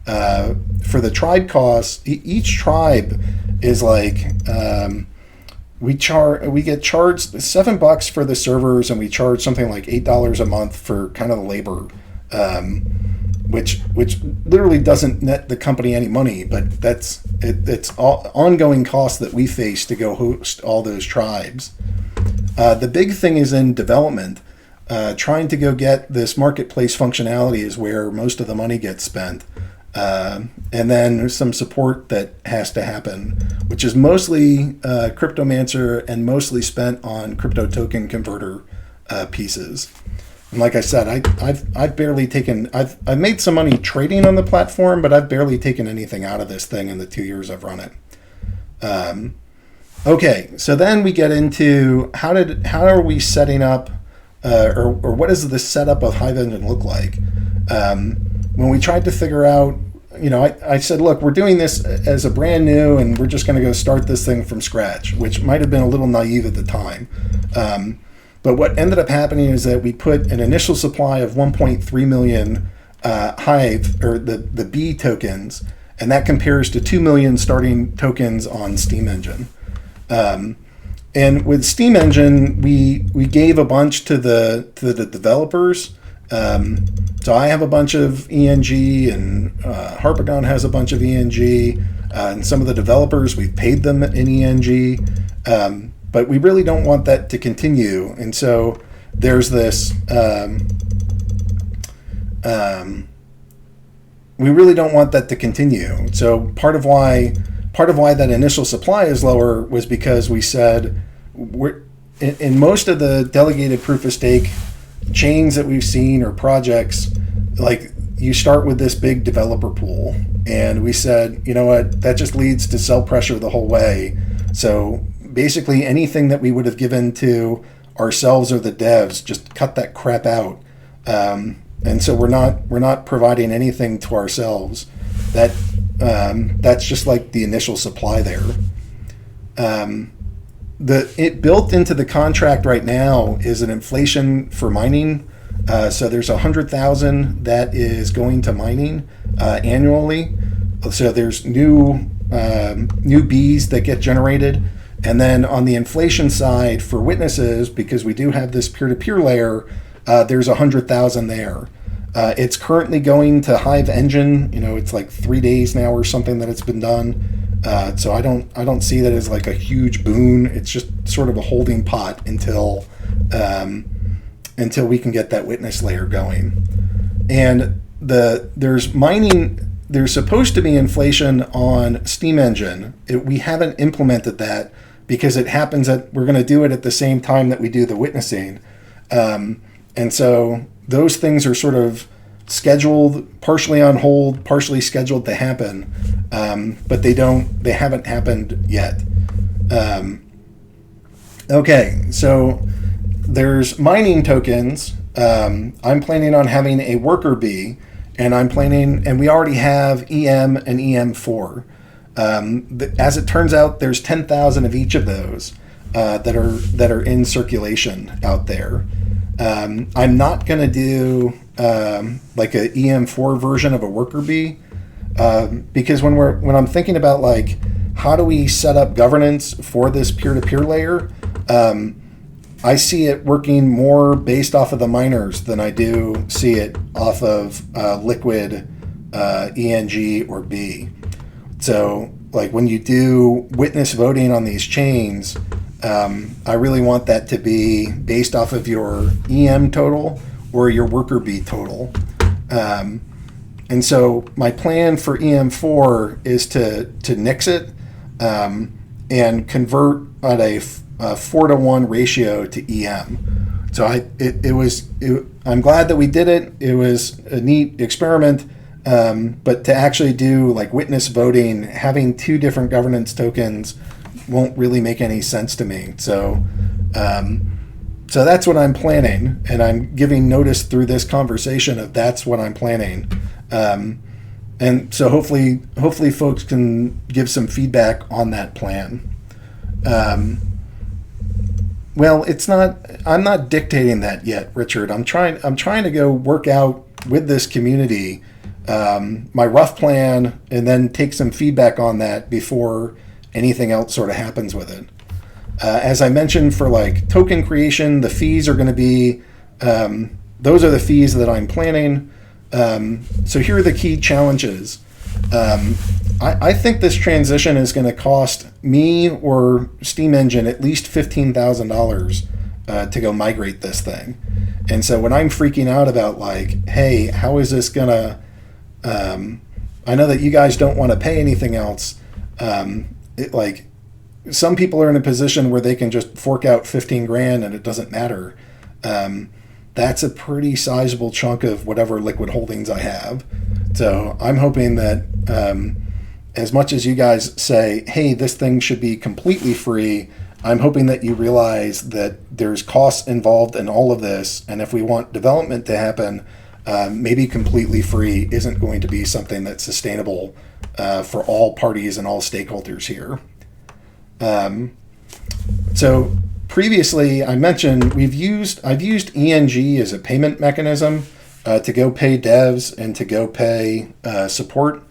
For the tribe costs, each tribe is like we get charged $7 for the servers, and we charge something like $8 a month for kind of the labor, which literally doesn't net the company any money, but it's all ongoing costs that we face to go host all those tribes. The big thing is in development. Trying to go get this marketplace functionality is where most of the money gets spent. And then there's some support that has to happen, which is mostly Cryptomancer and mostly spent on crypto token converter pieces. And like I said, I've barely taken, I've made some money trading on the platform, but I've barely taken anything out of this thing in the 2 years I've run it. Okay, so then we get into how are we setting up, or what does the setup of Hive-Engine look like? When we tried to figure out, I said, look, we're doing this as a brand new, and we're just going to go start this thing from scratch, which might have been a little naive at the time. But what ended up happening is that we put an initial supply of 1.3 million Hive, or the B tokens, and that compares to 2 million starting tokens on Steam Engine. And with Steam Engine, we gave a bunch to the developers. So I have a bunch of ENG, and Harpagon has a bunch of ENG. And some of the developers, we've paid them in ENG, but we really don't want that to continue. And so there's this, we really don't want that to continue. So part of why that initial supply is lower was because we said in most of the delegated proof of stake chains that we've seen or projects, like you start with this big developer pool, and we said, you know what, that just leads to sell pressure the whole way. So basically anything that we would have given to ourselves or the devs, just cut that crap out. And so we're not providing anything to ourselves. That's just like the initial supply there. It built into the contract right now is an inflation for mining. So there's 100,000 that is going to mining annually. So there's new bees that get generated. And then on the inflation side for witnesses, because we do have this peer-to-peer layer, there's 100,000 there. It's currently going to Hive-Engine. It's like 3 days now or something that it's been done. So I don't see that as like a huge boon. It's just sort of a holding pot until we can get that witness layer going. And there's mining. There's supposed to be inflation on Steam Engine. We haven't implemented that because it happens that we're going to do it at the same time that we do the witnessing. And so those things are sort of scheduled, partially on hold, partially scheduled to happen, but they haven't happened yet. Okay, so there's mining tokens. I'm planning on having a worker bee, and we already have EM and EM4. As it turns out, there's 10,000 of each of those that are in circulation out there. I'm not going to do like a EM4 version of a worker bee because when I'm thinking about like how do we set up governance for this peer-to-peer layer, I see it working more based off of the miners than I do see it off of liquid ENG or B. So like when you do witness voting on these chains, I really want that to be based off of your EM total or your worker bee total. And so my plan for EM4 is to nix it and convert at a 4-to-1 ratio to EM. So I'm glad that we did it. It was a neat experiment. But to actually do like witness voting, having two different governance tokens won't really make any sense to me. So that's what I'm planning, and I'm giving notice through this conversation of that's what I'm planning. And so hopefully folks can give some feedback on that plan. Well, I'm not dictating that yet, Richard. I'm trying to go work out with this community my rough plan and then take some feedback on that before anything else sort of happens with it. As I mentioned, for like token creation, the fees are going to be, those are the fees that I'm planning. So here are the key challenges. I think this transition is going to cost me or Steam Engine at least $15,000 to go migrate this thing. And so when I'm freaking out about like, hey, how is this going to, I know that you guys don't want to pay anything else. Like some people are in a position where they can just fork out 15 grand and it doesn't matter. That's a pretty sizable chunk of whatever liquid holdings I have. So I'm hoping that as much as you guys say, hey, this thing should be completely free, I'm hoping that you realize that there's costs involved in all of this. And if we want development to happen, maybe completely free isn't going to be something that's sustainable for all parties and all stakeholders here. So previously I mentioned I've used ENG as a payment mechanism to go pay devs and to go pay support.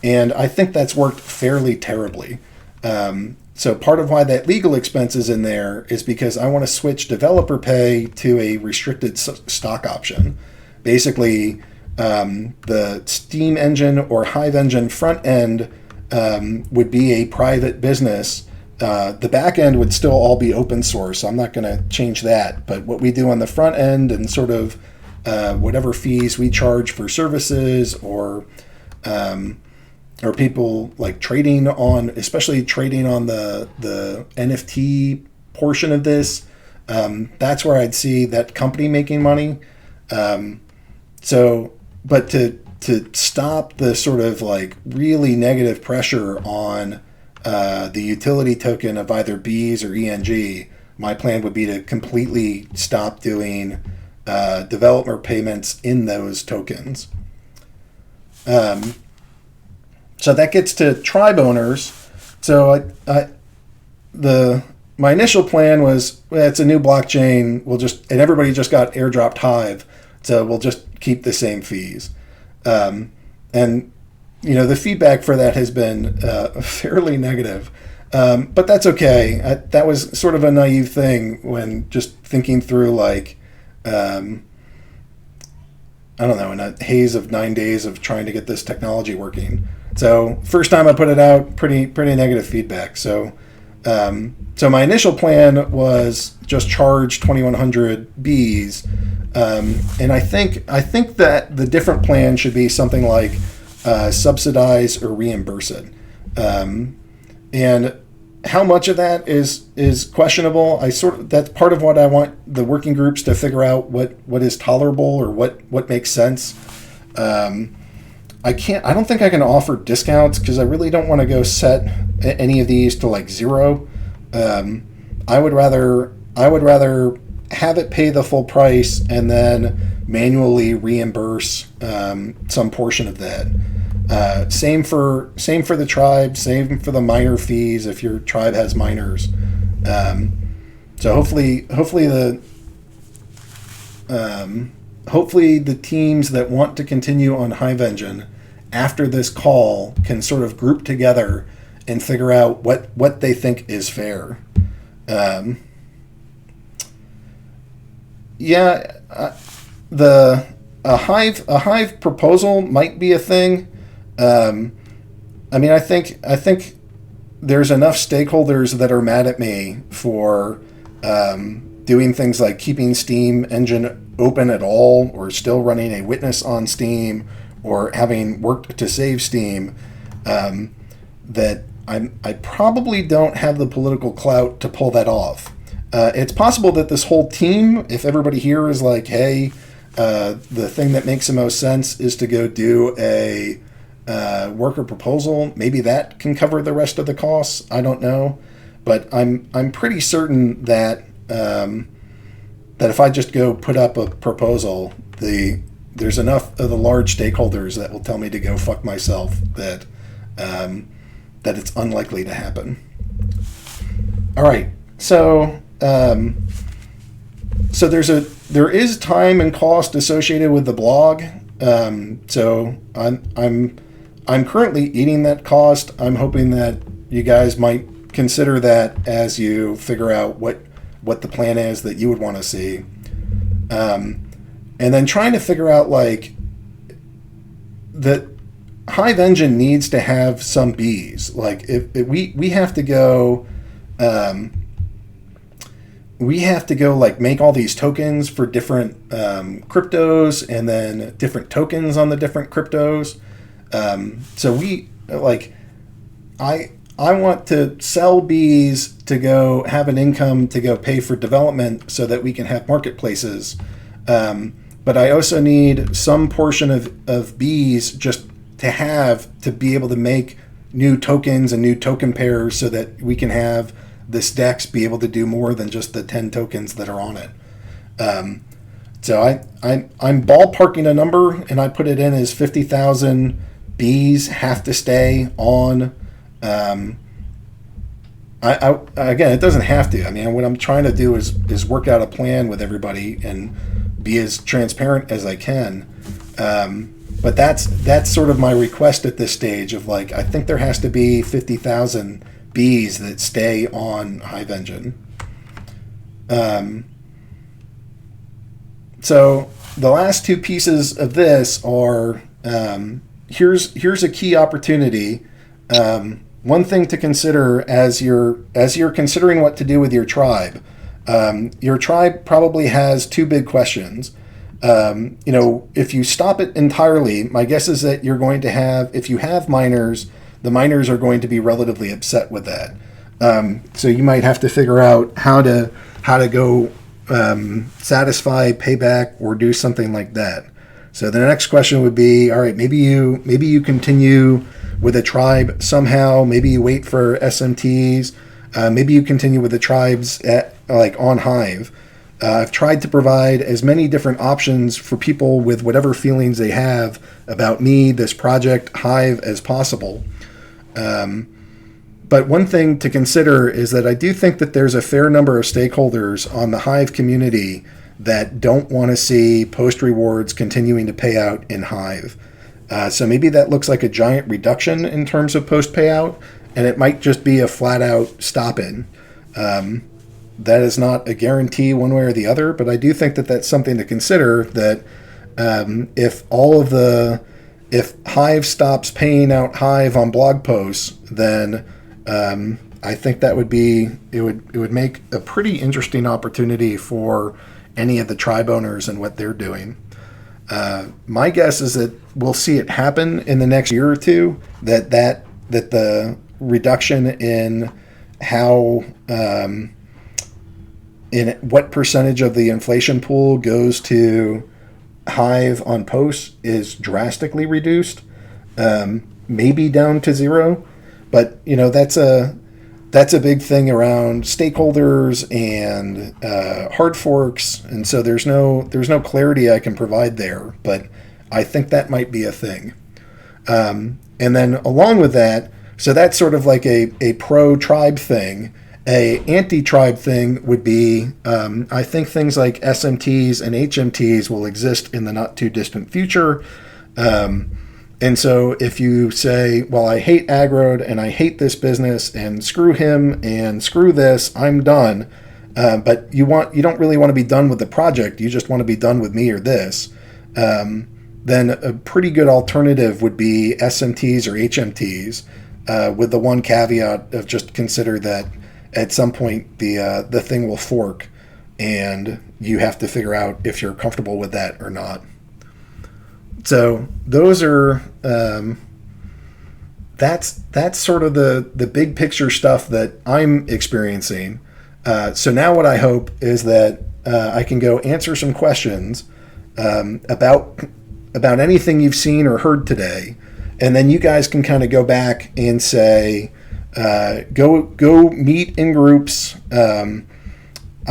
And I think that's worked fairly terribly. So part of why that legal expense is in there is because I want to switch developer pay to a restricted stock option. Basically, the Steam Engine or Hive-Engine front end would be a private business. The back end would still all be open source. So I'm not going to change that. But what we do on the front end and sort of whatever fees we charge for services or people like trading on, especially trading on the NFT portion of this, that's where I'd see that company making money. But to stop the sort of like really negative pressure on the utility token of either Bees or ENG, my plan would be to completely stop doing developer payments in those tokens. So that gets to tribe owners. So my initial plan was, it's a new blockchain. And everybody just got airdropped Hive, so we'll just keep the same fees. And the feedback for that has been fairly negative, but that's okay. That was sort of a naive thing when just thinking through like, I don't know, in a haze of 9 days of trying to get this technology working. So first time I put it out, pretty negative feedback. So my initial plan was just charge 2,100 Bs, and I think that the different plan should be something like subsidize or reimburse it. And how much of that is questionable. That's part of what I want the working groups to figure out, what is tolerable or what makes sense. I don't think I can offer discounts because I really don't want to go set any of these to like zero. I would rather have it pay the full price and then manually reimburse some portion of that. Same for the tribe, same for the miner fees if your tribe has miners. So hopefully the teams that want to continue on Hive-Engine after this call can sort of group together and figure out what they think is fair. A Hive proposal might be a thing. I think there's enough stakeholders that are mad at me for doing things like keeping Steam engine open at all, or still running a witness on Steam, or having worked to save Steam, that I probably don't have the political clout to pull that off. It's possible that this whole team, if everybody here is like, hey, the thing that makes the most sense is to go do a worker proposal, maybe that can cover the rest of the costs. I don't know, but I'm pretty certain that that if I just go put up a proposal, there's enough of the large stakeholders that will tell me to go fuck myself that it's unlikely to happen. All right, so there is time and cost associated with the blog. So I'm currently eating that cost. I'm hoping that you guys might consider that as you figure out what the plan is that you would want to see. And then trying to figure out like that Hive-Engine needs to have some bees. Like if we have to go like make all these tokens for different cryptos and then different tokens on the different cryptos. So we like I want to sell bees to go have an income to go pay for development so that we can have marketplaces. But I also need some portion of bees just to be able to make new tokens and new token pairs so that we can have this DEX be able to do more than just the 10 tokens that are on it. So I'm ballparking a number, and I put it in as 50,000 bees have to stay on. Again, it doesn't have to. I mean, what I'm trying to do is work out a plan with everybody and be as transparent as I can. But that's sort of my request at this stage of like, I think there has to be 50,000 bees that stay on Hive-Engine. So the last two pieces of this are, here's a key opportunity. One thing to consider as you're considering what to do with your tribe. Your tribe probably has two big questions. If you stop it entirely, my guess is that you're going to have, if you have miners, the miners are going to be relatively upset with that. So you might have to figure out how to go satisfy payback or do something like that. So the next question would be, all right, maybe you continue with a tribe somehow. Maybe you wait for SMTs. Maybe you continue with the tribes on Hive. I've tried to provide as many different options for people with whatever feelings they have about me, this project, Hive, as possible. But one thing to consider is that I do think that there's a fair number of stakeholders on the Hive community that don't want to see post rewards continuing to pay out in Hive. So maybe that looks like a giant reduction in terms of post payout, and it might just be a flat out stop in. That is not a guarantee one way or the other, but I do think that that's something to consider, that if Hive stops paying out Hive on blog posts, then I think that it would make a pretty interesting opportunity for any of the tribe owners and what they're doing. My guess is that we'll see it happen in the next year or two, that the reduction in how in what percentage of the inflation pool goes to Hive on posts is drastically reduced, maybe down to zero. But that's a big thing around stakeholders and hard forks, and so there's no clarity I can provide there. But I think that might be a thing. And then along with that, so that's sort of like a pro-tribe thing. A anti-tribe thing would be, I think things like SMTs and HMTs will exist in the not too distant future. And so if you say, well, I hate aggroed and I hate this business and screw him and screw this, I'm done. But you don't really want to be done with the project. You just want to be done with me or this. Then a pretty good alternative would be SMTs or HMTs, with the one caveat of just consider that at some point the thing will fork, and you have to figure out if you're comfortable with that or not. So those are that's sort of the big picture stuff that I'm experiencing. So now what I hope is that I can go answer some questions about anything you've seen or heard today, and then you guys can kind of go back and say, go meet in groups. I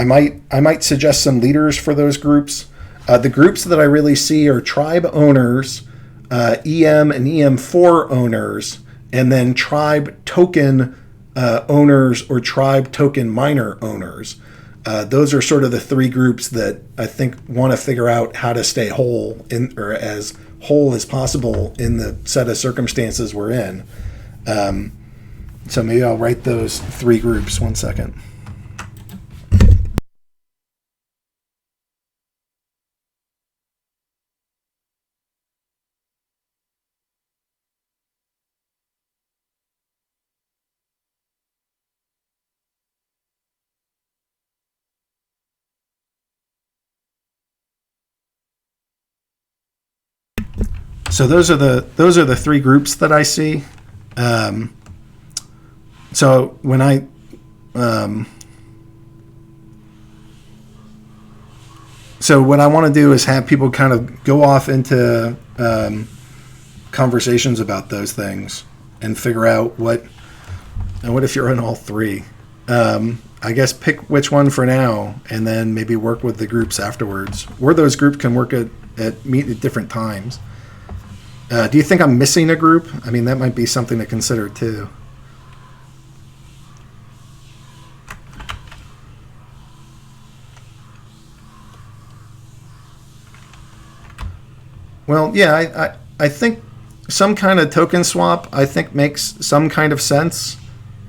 might suggest some leaders for those groups. The groups that I really see are tribe owners, EM and EM4 owners, and then tribe token owners or tribe token miner owners. Those are sort of the three groups that I think want to figure out how to stay whole, or as whole as possible in the set of circumstances we're in. So maybe I'll write those three groups. 1 second. So those are the three groups that I see. So when so what I want to do is have people kind of go off into conversations about those things and figure out what if you're in all three. I guess pick which one for now, and then maybe work with the groups afterwards. Or those groups can work meet at different times. Do you think I'm missing a group? I mean, that might be something to consider too. Well, yeah, I think some kind of token swap, I think, makes some kind of sense.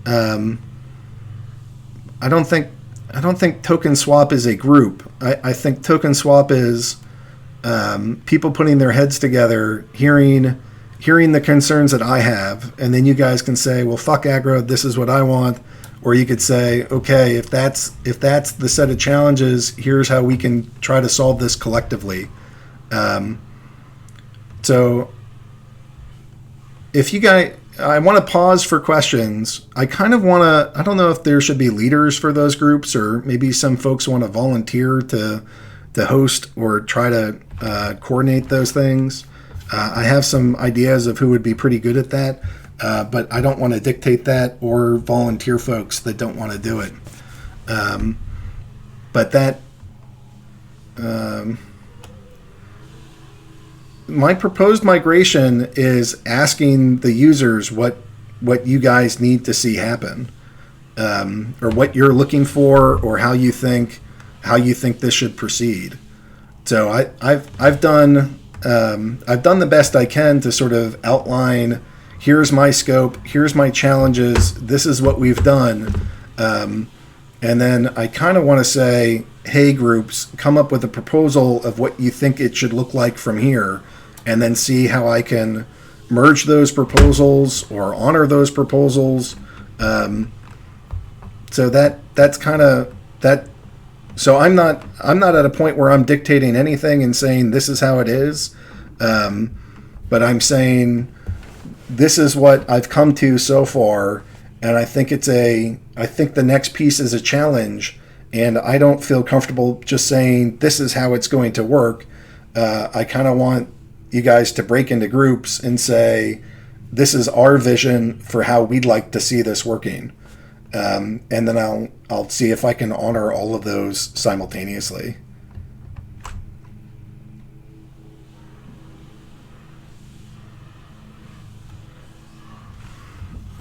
I don't think token swap is a group. I think token swap is people putting their heads together, hearing hearing the concerns that I have, and then you guys can say, well, fuck aggroed, this is what I want. Or you could say, okay, if that's the set of challenges, here's how we can try to solve this collectively. So if you guys, I want to pause for questions. I kind of want to, I don't know if there should be leaders for those groups, or maybe some folks want to volunteer to host or try to coordinate those things. I have some ideas of who would be pretty good at that, but I don't want to dictate that or volunteer folks that don't want to do it. But that, my proposed migration is asking the users what you guys need to see happen, or what you're looking for, or how you think this should proceed. So I've done the best I can to sort of outline, here's my scope, here's my challenges, this is what we've done, and then I kind of want to say, hey groups, come up with a proposal of what you think it should look like from here, and then see how I can merge those proposals or honor those proposals. So that's kind of that. So I'm not at a point where I'm dictating anything and saying this is how it is, but I'm saying this is what I've come to so far, and I think the next piece is a challenge, and I don't feel comfortable just saying this is how it's going to work. I kind of want you guys to break into groups and say, this is our vision for how we'd like to see this working. And then I'll see if I can honor all of those simultaneously.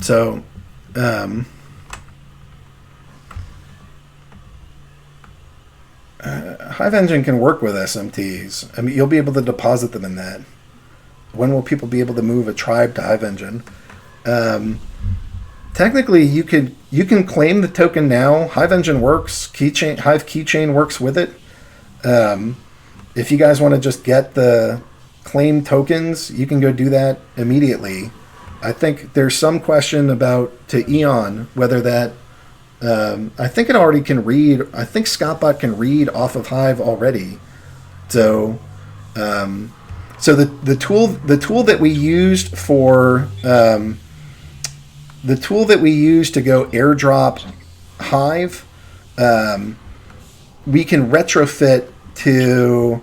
So, Hive-Engine can work with SMTs. I mean, you'll be able to deposit them in that. When will people be able to move a tribe to Hive-Engine? Technically, you can claim the token now. Hive-Engine works. Hive Keychain works with it. If you guys want to just get the claim tokens, you can go do that immediately. I think there's some question about to Eon whether that. I think it already can read. I think Scottbot can read off of Hive already. So, the tool that we used for the tool that we used to go airdrop Hive, we can retrofit to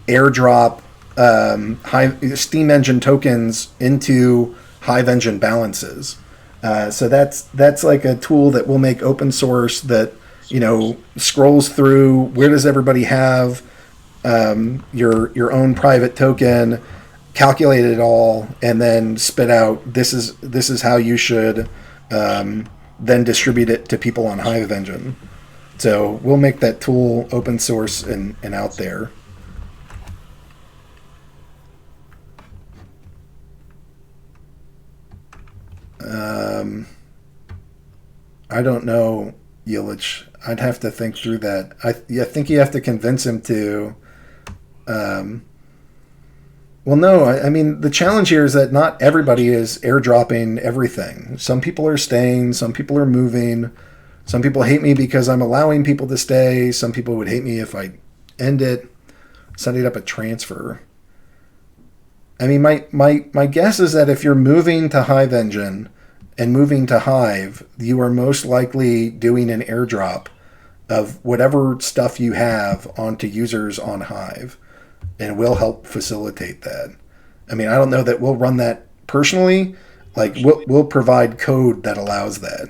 airdrop Hive Steam Engine tokens into Hive Engine balances. So that's like a tool that will make open source that, scrolls through where does everybody have your own private token, calculate it all, and then spit out this is how you should then distribute it to people on Hive Engine. So we'll make that tool open source and out there. I don't know, Yilich. I'd have to think through that. I think you have to convince him to. Well, no. I mean, the challenge here is that not everybody is airdropping everything. Some people are staying. Some people are moving. Some people hate me because I'm allowing people to stay. Some people would hate me if I end it, setting up a transfer. I mean, my guess is that if you're moving to Hive Engine and moving to Hive, you are most likely doing an airdrop of whatever stuff you have onto users on Hive, and we'll help facilitate that. I mean, I don't know that we'll run that personally. Like, we'll provide code that allows that.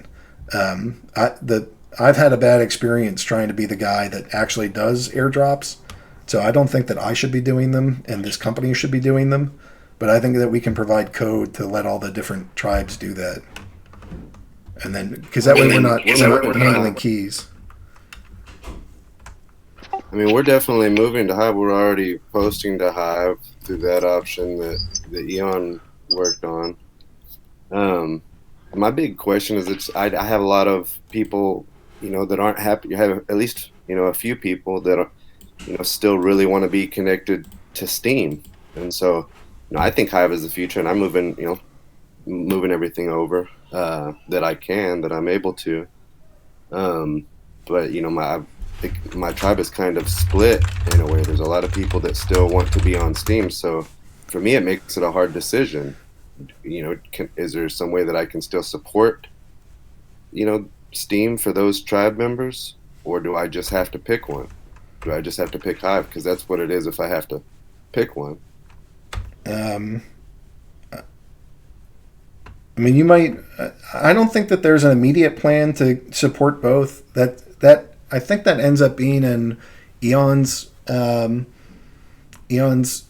I've had a bad experience trying to be the guy that actually does airdrops, so I don't think that I should be doing them and this company should be doing them. But I think that we can provide code to let all the different tribes do that. And then, because that way we're not handling keys. I mean, we're definitely moving to Hive. We're already posting to Hive through that option that Eon worked on. My big question is I have a lot of people, that aren't happy. I have at least, a few people that are, still really want to be connected to Steam. And so I think Hive is the future, and I'm moving everything over that I'm able to. But I think my tribe is kind of split in a way. There's a lot of people that still want to be on Steam, so for me, it makes it a hard decision. Is there some way that I can still support, Steam for those tribe members, or do I just have to pick one? Do I just have to pick Hive? Because that's what it is if I have to pick one. I mean, you might. I don't think that there's an immediate plan to support both. That I think that ends up being in Eon's. Eon's.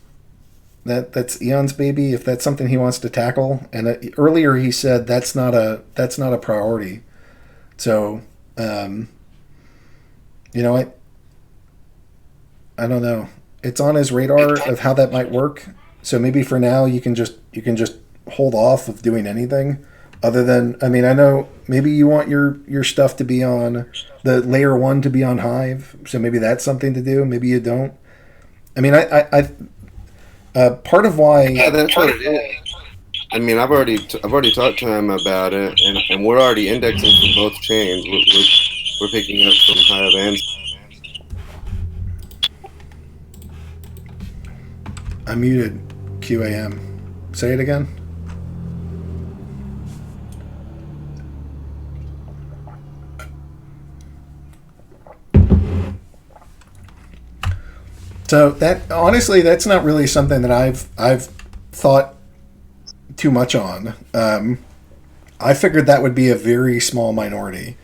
That's Eon's baby. If that's something he wants to tackle, and earlier he said that's not a priority. So, I don't know. It's on his radar of how that might work. So maybe for now you can just hold off of doing anything other than, I mean, I know maybe you want your stuff to be on the layer 1 to be on Hive. So maybe that's something to do. Maybe you don't. I mean, I part of why. Yeah, that's what it is. I mean, I've already talked to him about it, and we're already indexing from both chains. We're picking up from Hive and. I muted QAM. Say it again. So that honestly, that's not really something that I've thought too much on. I figured that would be a very small minority.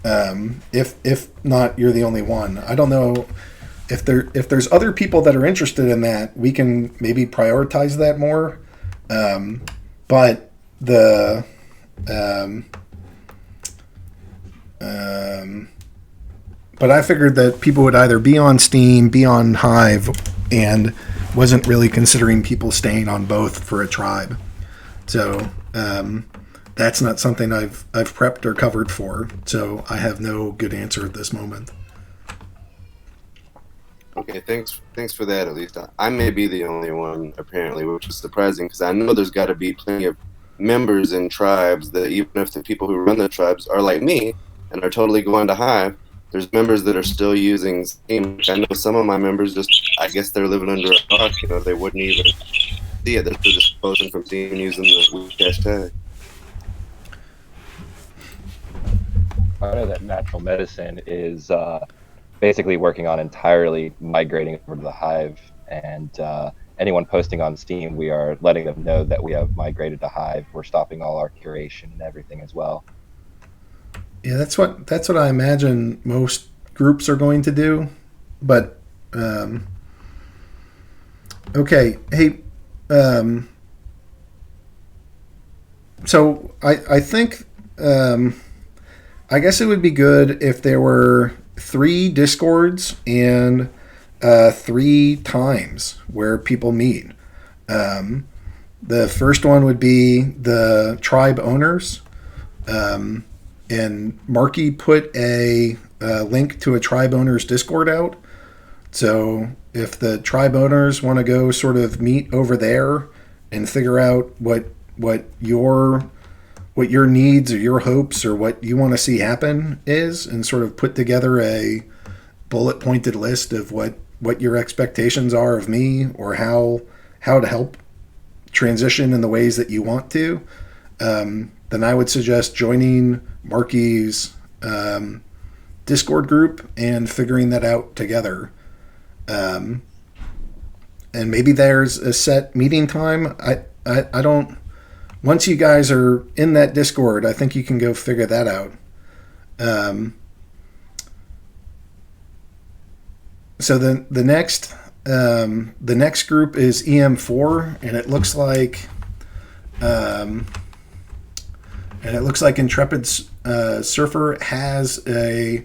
If not, you're the only one. I don't know if there's other people that are interested in that. We can maybe prioritize that more. But the but I figured that people would either be on Steam, be on Hive, and wasn't really considering people staying on both for a tribe. So that's not something I've prepped or covered for. So I have no good answer at this moment. Okay, thanks for that. At least I may be the only one apparently, which is surprising because I know there's got to be plenty of members in tribes that even if the people who run the tribes are like me and are totally going to Hive, there's members that are still using Steam. I know some of my members I guess they're living under a rock. They wouldn't even see it. They're just posting from Steam and using the hashtag. I know that natural medicine is basically working on entirely migrating over to the Hive, and anyone posting on Steam, we are letting them know that we have migrated to Hive. We're stopping all our curation and everything as well. Yeah, that's what I imagine most groups are going to do. But okay, hey, so I think I guess it would be good if there were 3 Discords and 3 times where people meet. The first one would be the tribe owners. And Marky put a link to a tribe owners Discord out. So if the tribe owners want to go sort of meet over there and figure out what your needs or your hopes or what you want to see happen is, and sort of put together a bullet pointed list of what your expectations are of me or how to help transition in the ways that you want to, then I would suggest joining Marky's Discord group and figuring that out together. And maybe there's a set meeting time. I don't. Once you guys are in that Discord, I think you can go figure that out. So the next group is EM4, and it looks like Intrepid Surfer has a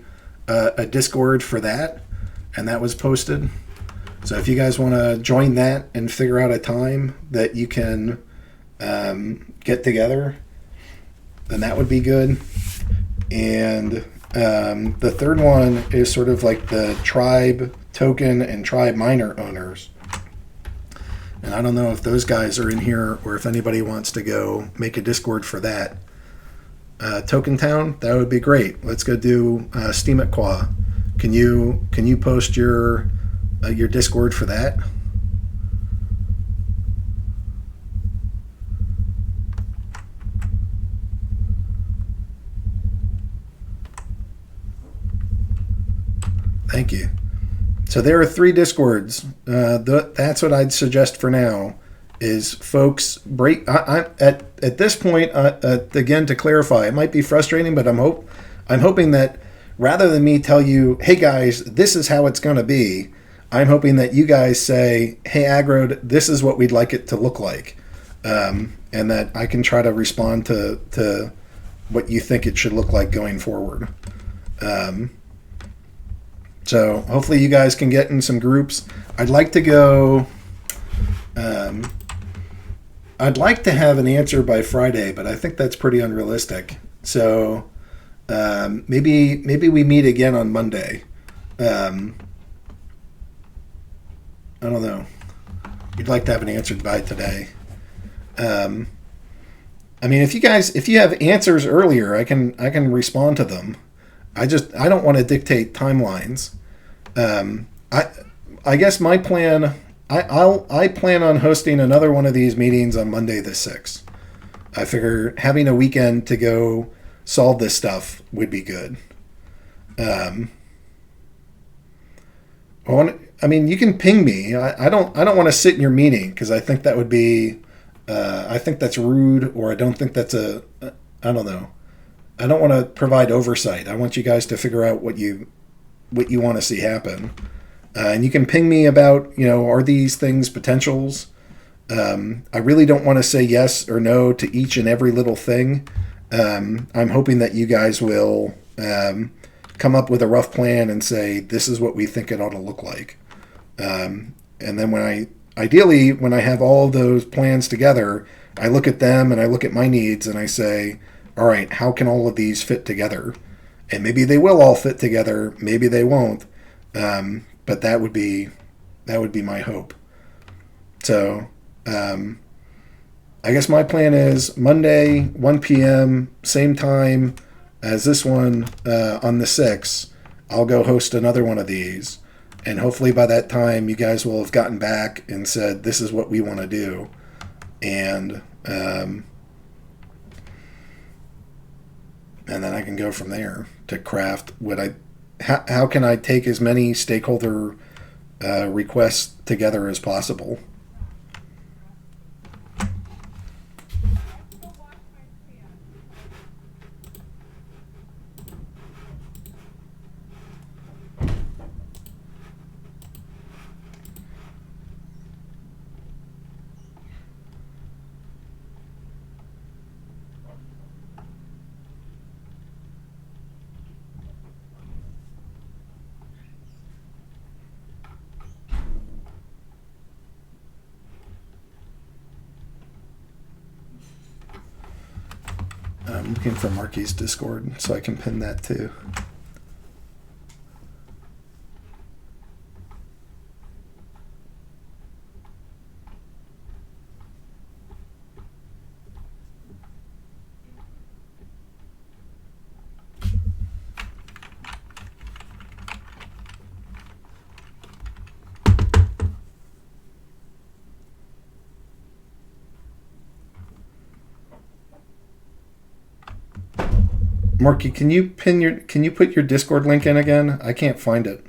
Discord for that, and that was posted. So if you guys want to join that and figure out a time that you can get together, then that would be good. And the third one is sort of like the tribe token and tribe miner owners. And I don't know if those guys are in here or if anybody wants to go make a Discord for that. Token Town, that would be great. Let's go do Steam at Qua. Can you post your Discord for that? Thank you. So there are 3 Discords. That's what I'd suggest for now. Is folks break? At this point, again, to clarify, it might be frustrating, but I'm hoping that rather than me tell you, hey guys, this is how it's going to be, I'm hoping that you guys say, hey aggroed, this is what we'd like it to look like, and that I can try to respond to what you think it should look like going forward. So hopefully you guys can get in some groups. I'd like to go. I'd like to have an answer by Friday, but I think that's pretty unrealistic. So maybe we meet again on Monday. I don't know. You'd like to have an answer by today. I mean, if you have answers earlier, I can respond to them. I don't want to dictate timelines. I guess my plan. I plan on hosting another one of these meetings on Monday the 6th. I figure having a weekend to go solve this stuff would be good. I mean, you can ping me. I don't want to sit in your meeting because I think that would be. I think that's rude, or I don't think that's I don't know. I don't want to provide oversight. I want you guys to figure out what you want to see happen. And you can ping me about, are these things potentials? I really don't want to say yes or no to each and every little thing. I'm hoping that you guys will come up with a rough plan and say, this is what we think it ought to look like. And then when I have all of those plans together, I look at them and I look at my needs and I say, all right, how can all of these fit together? And maybe they will all fit together. Maybe they won't. But that would be my hope. So I guess my plan is Monday, 1 p.m., same time as this one on the 6th. I'll go host another one of these. And hopefully by that time, you guys will have gotten back and said, this is what we want to do. And then I can go from there to craft how can I take as many stakeholder requests together as possible. I'm looking for Marky's Discord so I can pin that too. Marky, can you put your Discord link in again? I can't find it.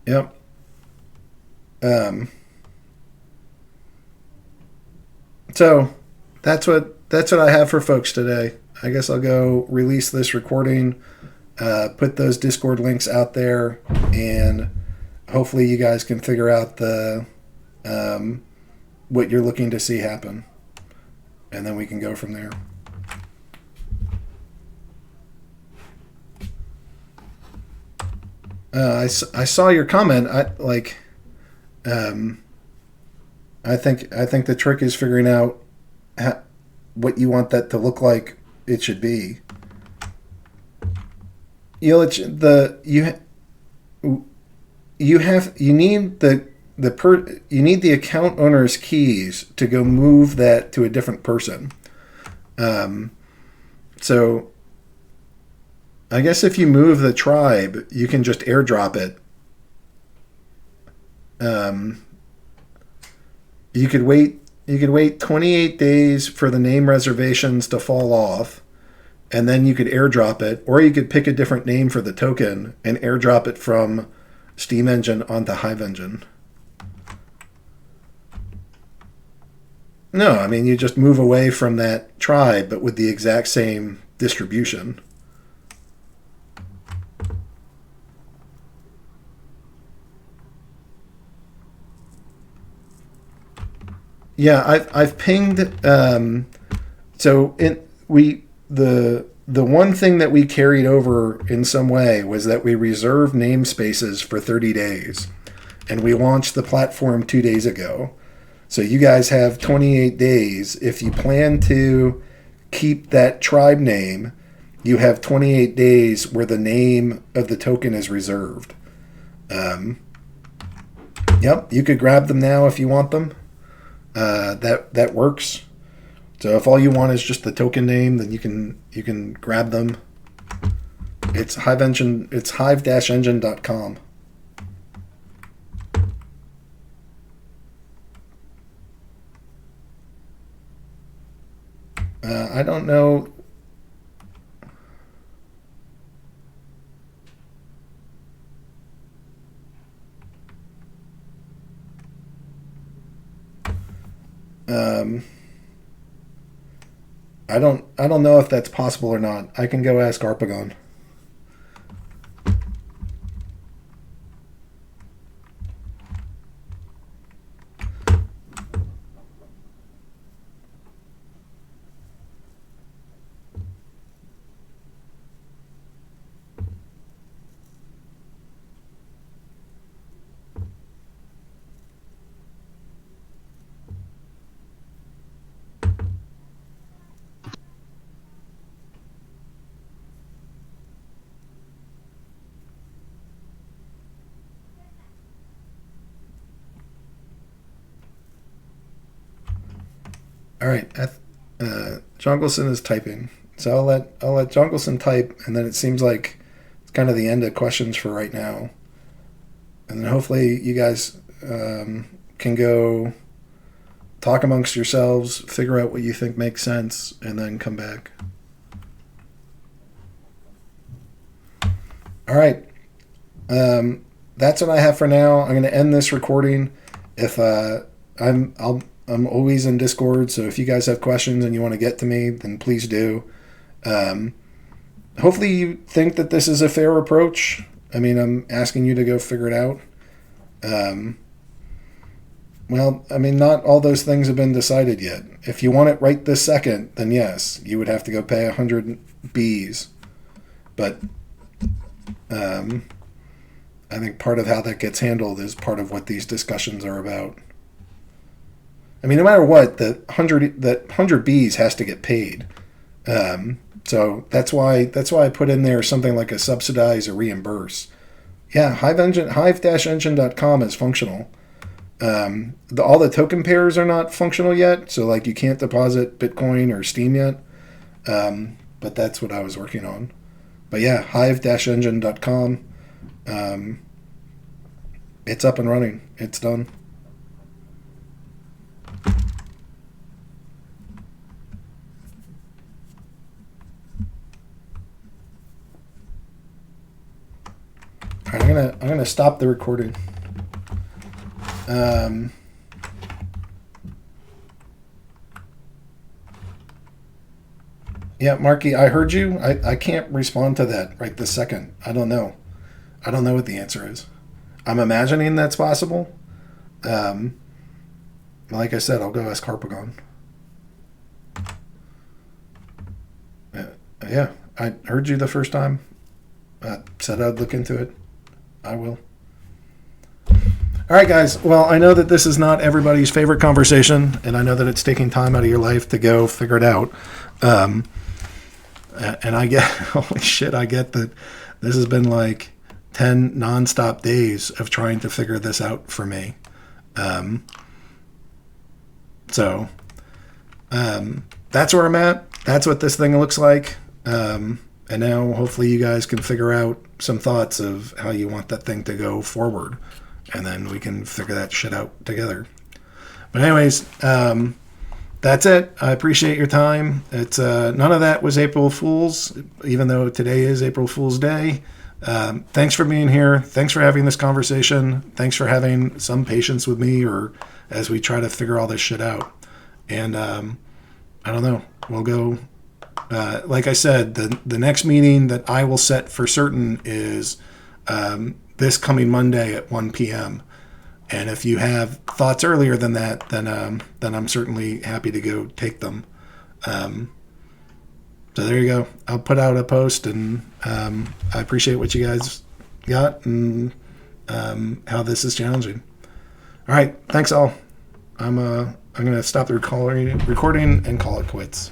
Yep. So that's what I have for folks today. I guess I'll go release this recording, put those Discord links out there, and hopefully you guys can figure out the what you're looking to see happen, and then we can go from there. I saw your comment. Um, I think the trick is figuring out what you want that to look like. It should be. You need you need the account owner's keys to go move that to a different person. So I guess if you move the tribe, you can just airdrop it. You could wait. You could wait 28 days for the name reservations to fall off, and then you could airdrop it, or you could pick a different name for the token and airdrop it from Steam Engine onto Hive-Engine. No, I mean, you just move away from that tribe, but with the exact same distribution. Yeah, I've pinged. So the one thing that we carried over in some way was that we reserved namespaces for 30 days, and we launched the platform 2 days ago. So you guys have 28 days. If you plan to keep that tribe name, you have 28 days where the name of the token is reserved. Yep, you could grab them now if you want them. That works. So if all you want is just the token name, then you can grab them. It's Hive-Engine. It's hive-engine.com. I don't know. I don't know if that's possible or not. I can go ask Arpagon. All right, Jongleson is typing, so I'll let Jongleson type, and then it seems like it's kind of the end of questions for right now, and then hopefully you guys can go talk amongst yourselves, figure out what you think makes sense, and then come back. All right, that's what I have for now. I'm going to end this recording. If I'm always in Discord, so if you guys have questions and you want to get to me, then please do. Hopefully you think that this is a fair approach. I mean, I'm asking you to go figure it out. Well, I mean, not all those things have been decided yet. If you want it right this second, then yes, you would have to go pay 100 Bs. But I think part of how that gets handled is part of what these discussions are about. I mean, no matter what, the 100 Bs has to get paid. So that's why I put in there something like a subsidize or reimburse. Yeah, hive-engine.com is functional. All the token pairs are not functional yet, so like you can't deposit Bitcoin or Steam yet. But that's what I was working on. But yeah, hive-engine.com. It's up and running. It's done. All right, I'm gonna stop the recording. Yeah, Marky, I heard you. I can't respond to that right this second. I don't know what the answer is. I'm imagining that's possible. Like I said, I'll go ask Harpagon. Yeah, I heard you the first time. I said I'd look into it. I will. All right, guys. Well, I know that this is not everybody's favorite conversation, and I know that it's taking time out of your life to go figure it out. And I get, holy shit, I get that this has been like 10 nonstop days of trying to figure this out for me. So that's where I'm at. That's what this thing looks like. And now hopefully you guys can figure out some thoughts of how you want that thing to go forward. And then we can figure that shit out together. But anyways, that's it. I appreciate your time. It's none of that was April Fool's, even though today is April Fool's Day. Thanks for being here. Thanks for having this conversation. Thanks for having some patience with me, or as we try to figure all this shit out. And I don't know. We'll go. Like I said, the next meeting that I will set for certain is this coming Monday at 1 p.m. And if you have thoughts earlier than that, then I'm certainly happy to go take them. So there you go. I'll put out a post, and I appreciate what you guys got and how this is challenging. All right, thanks all. I'm going to stop the recording and call it quits.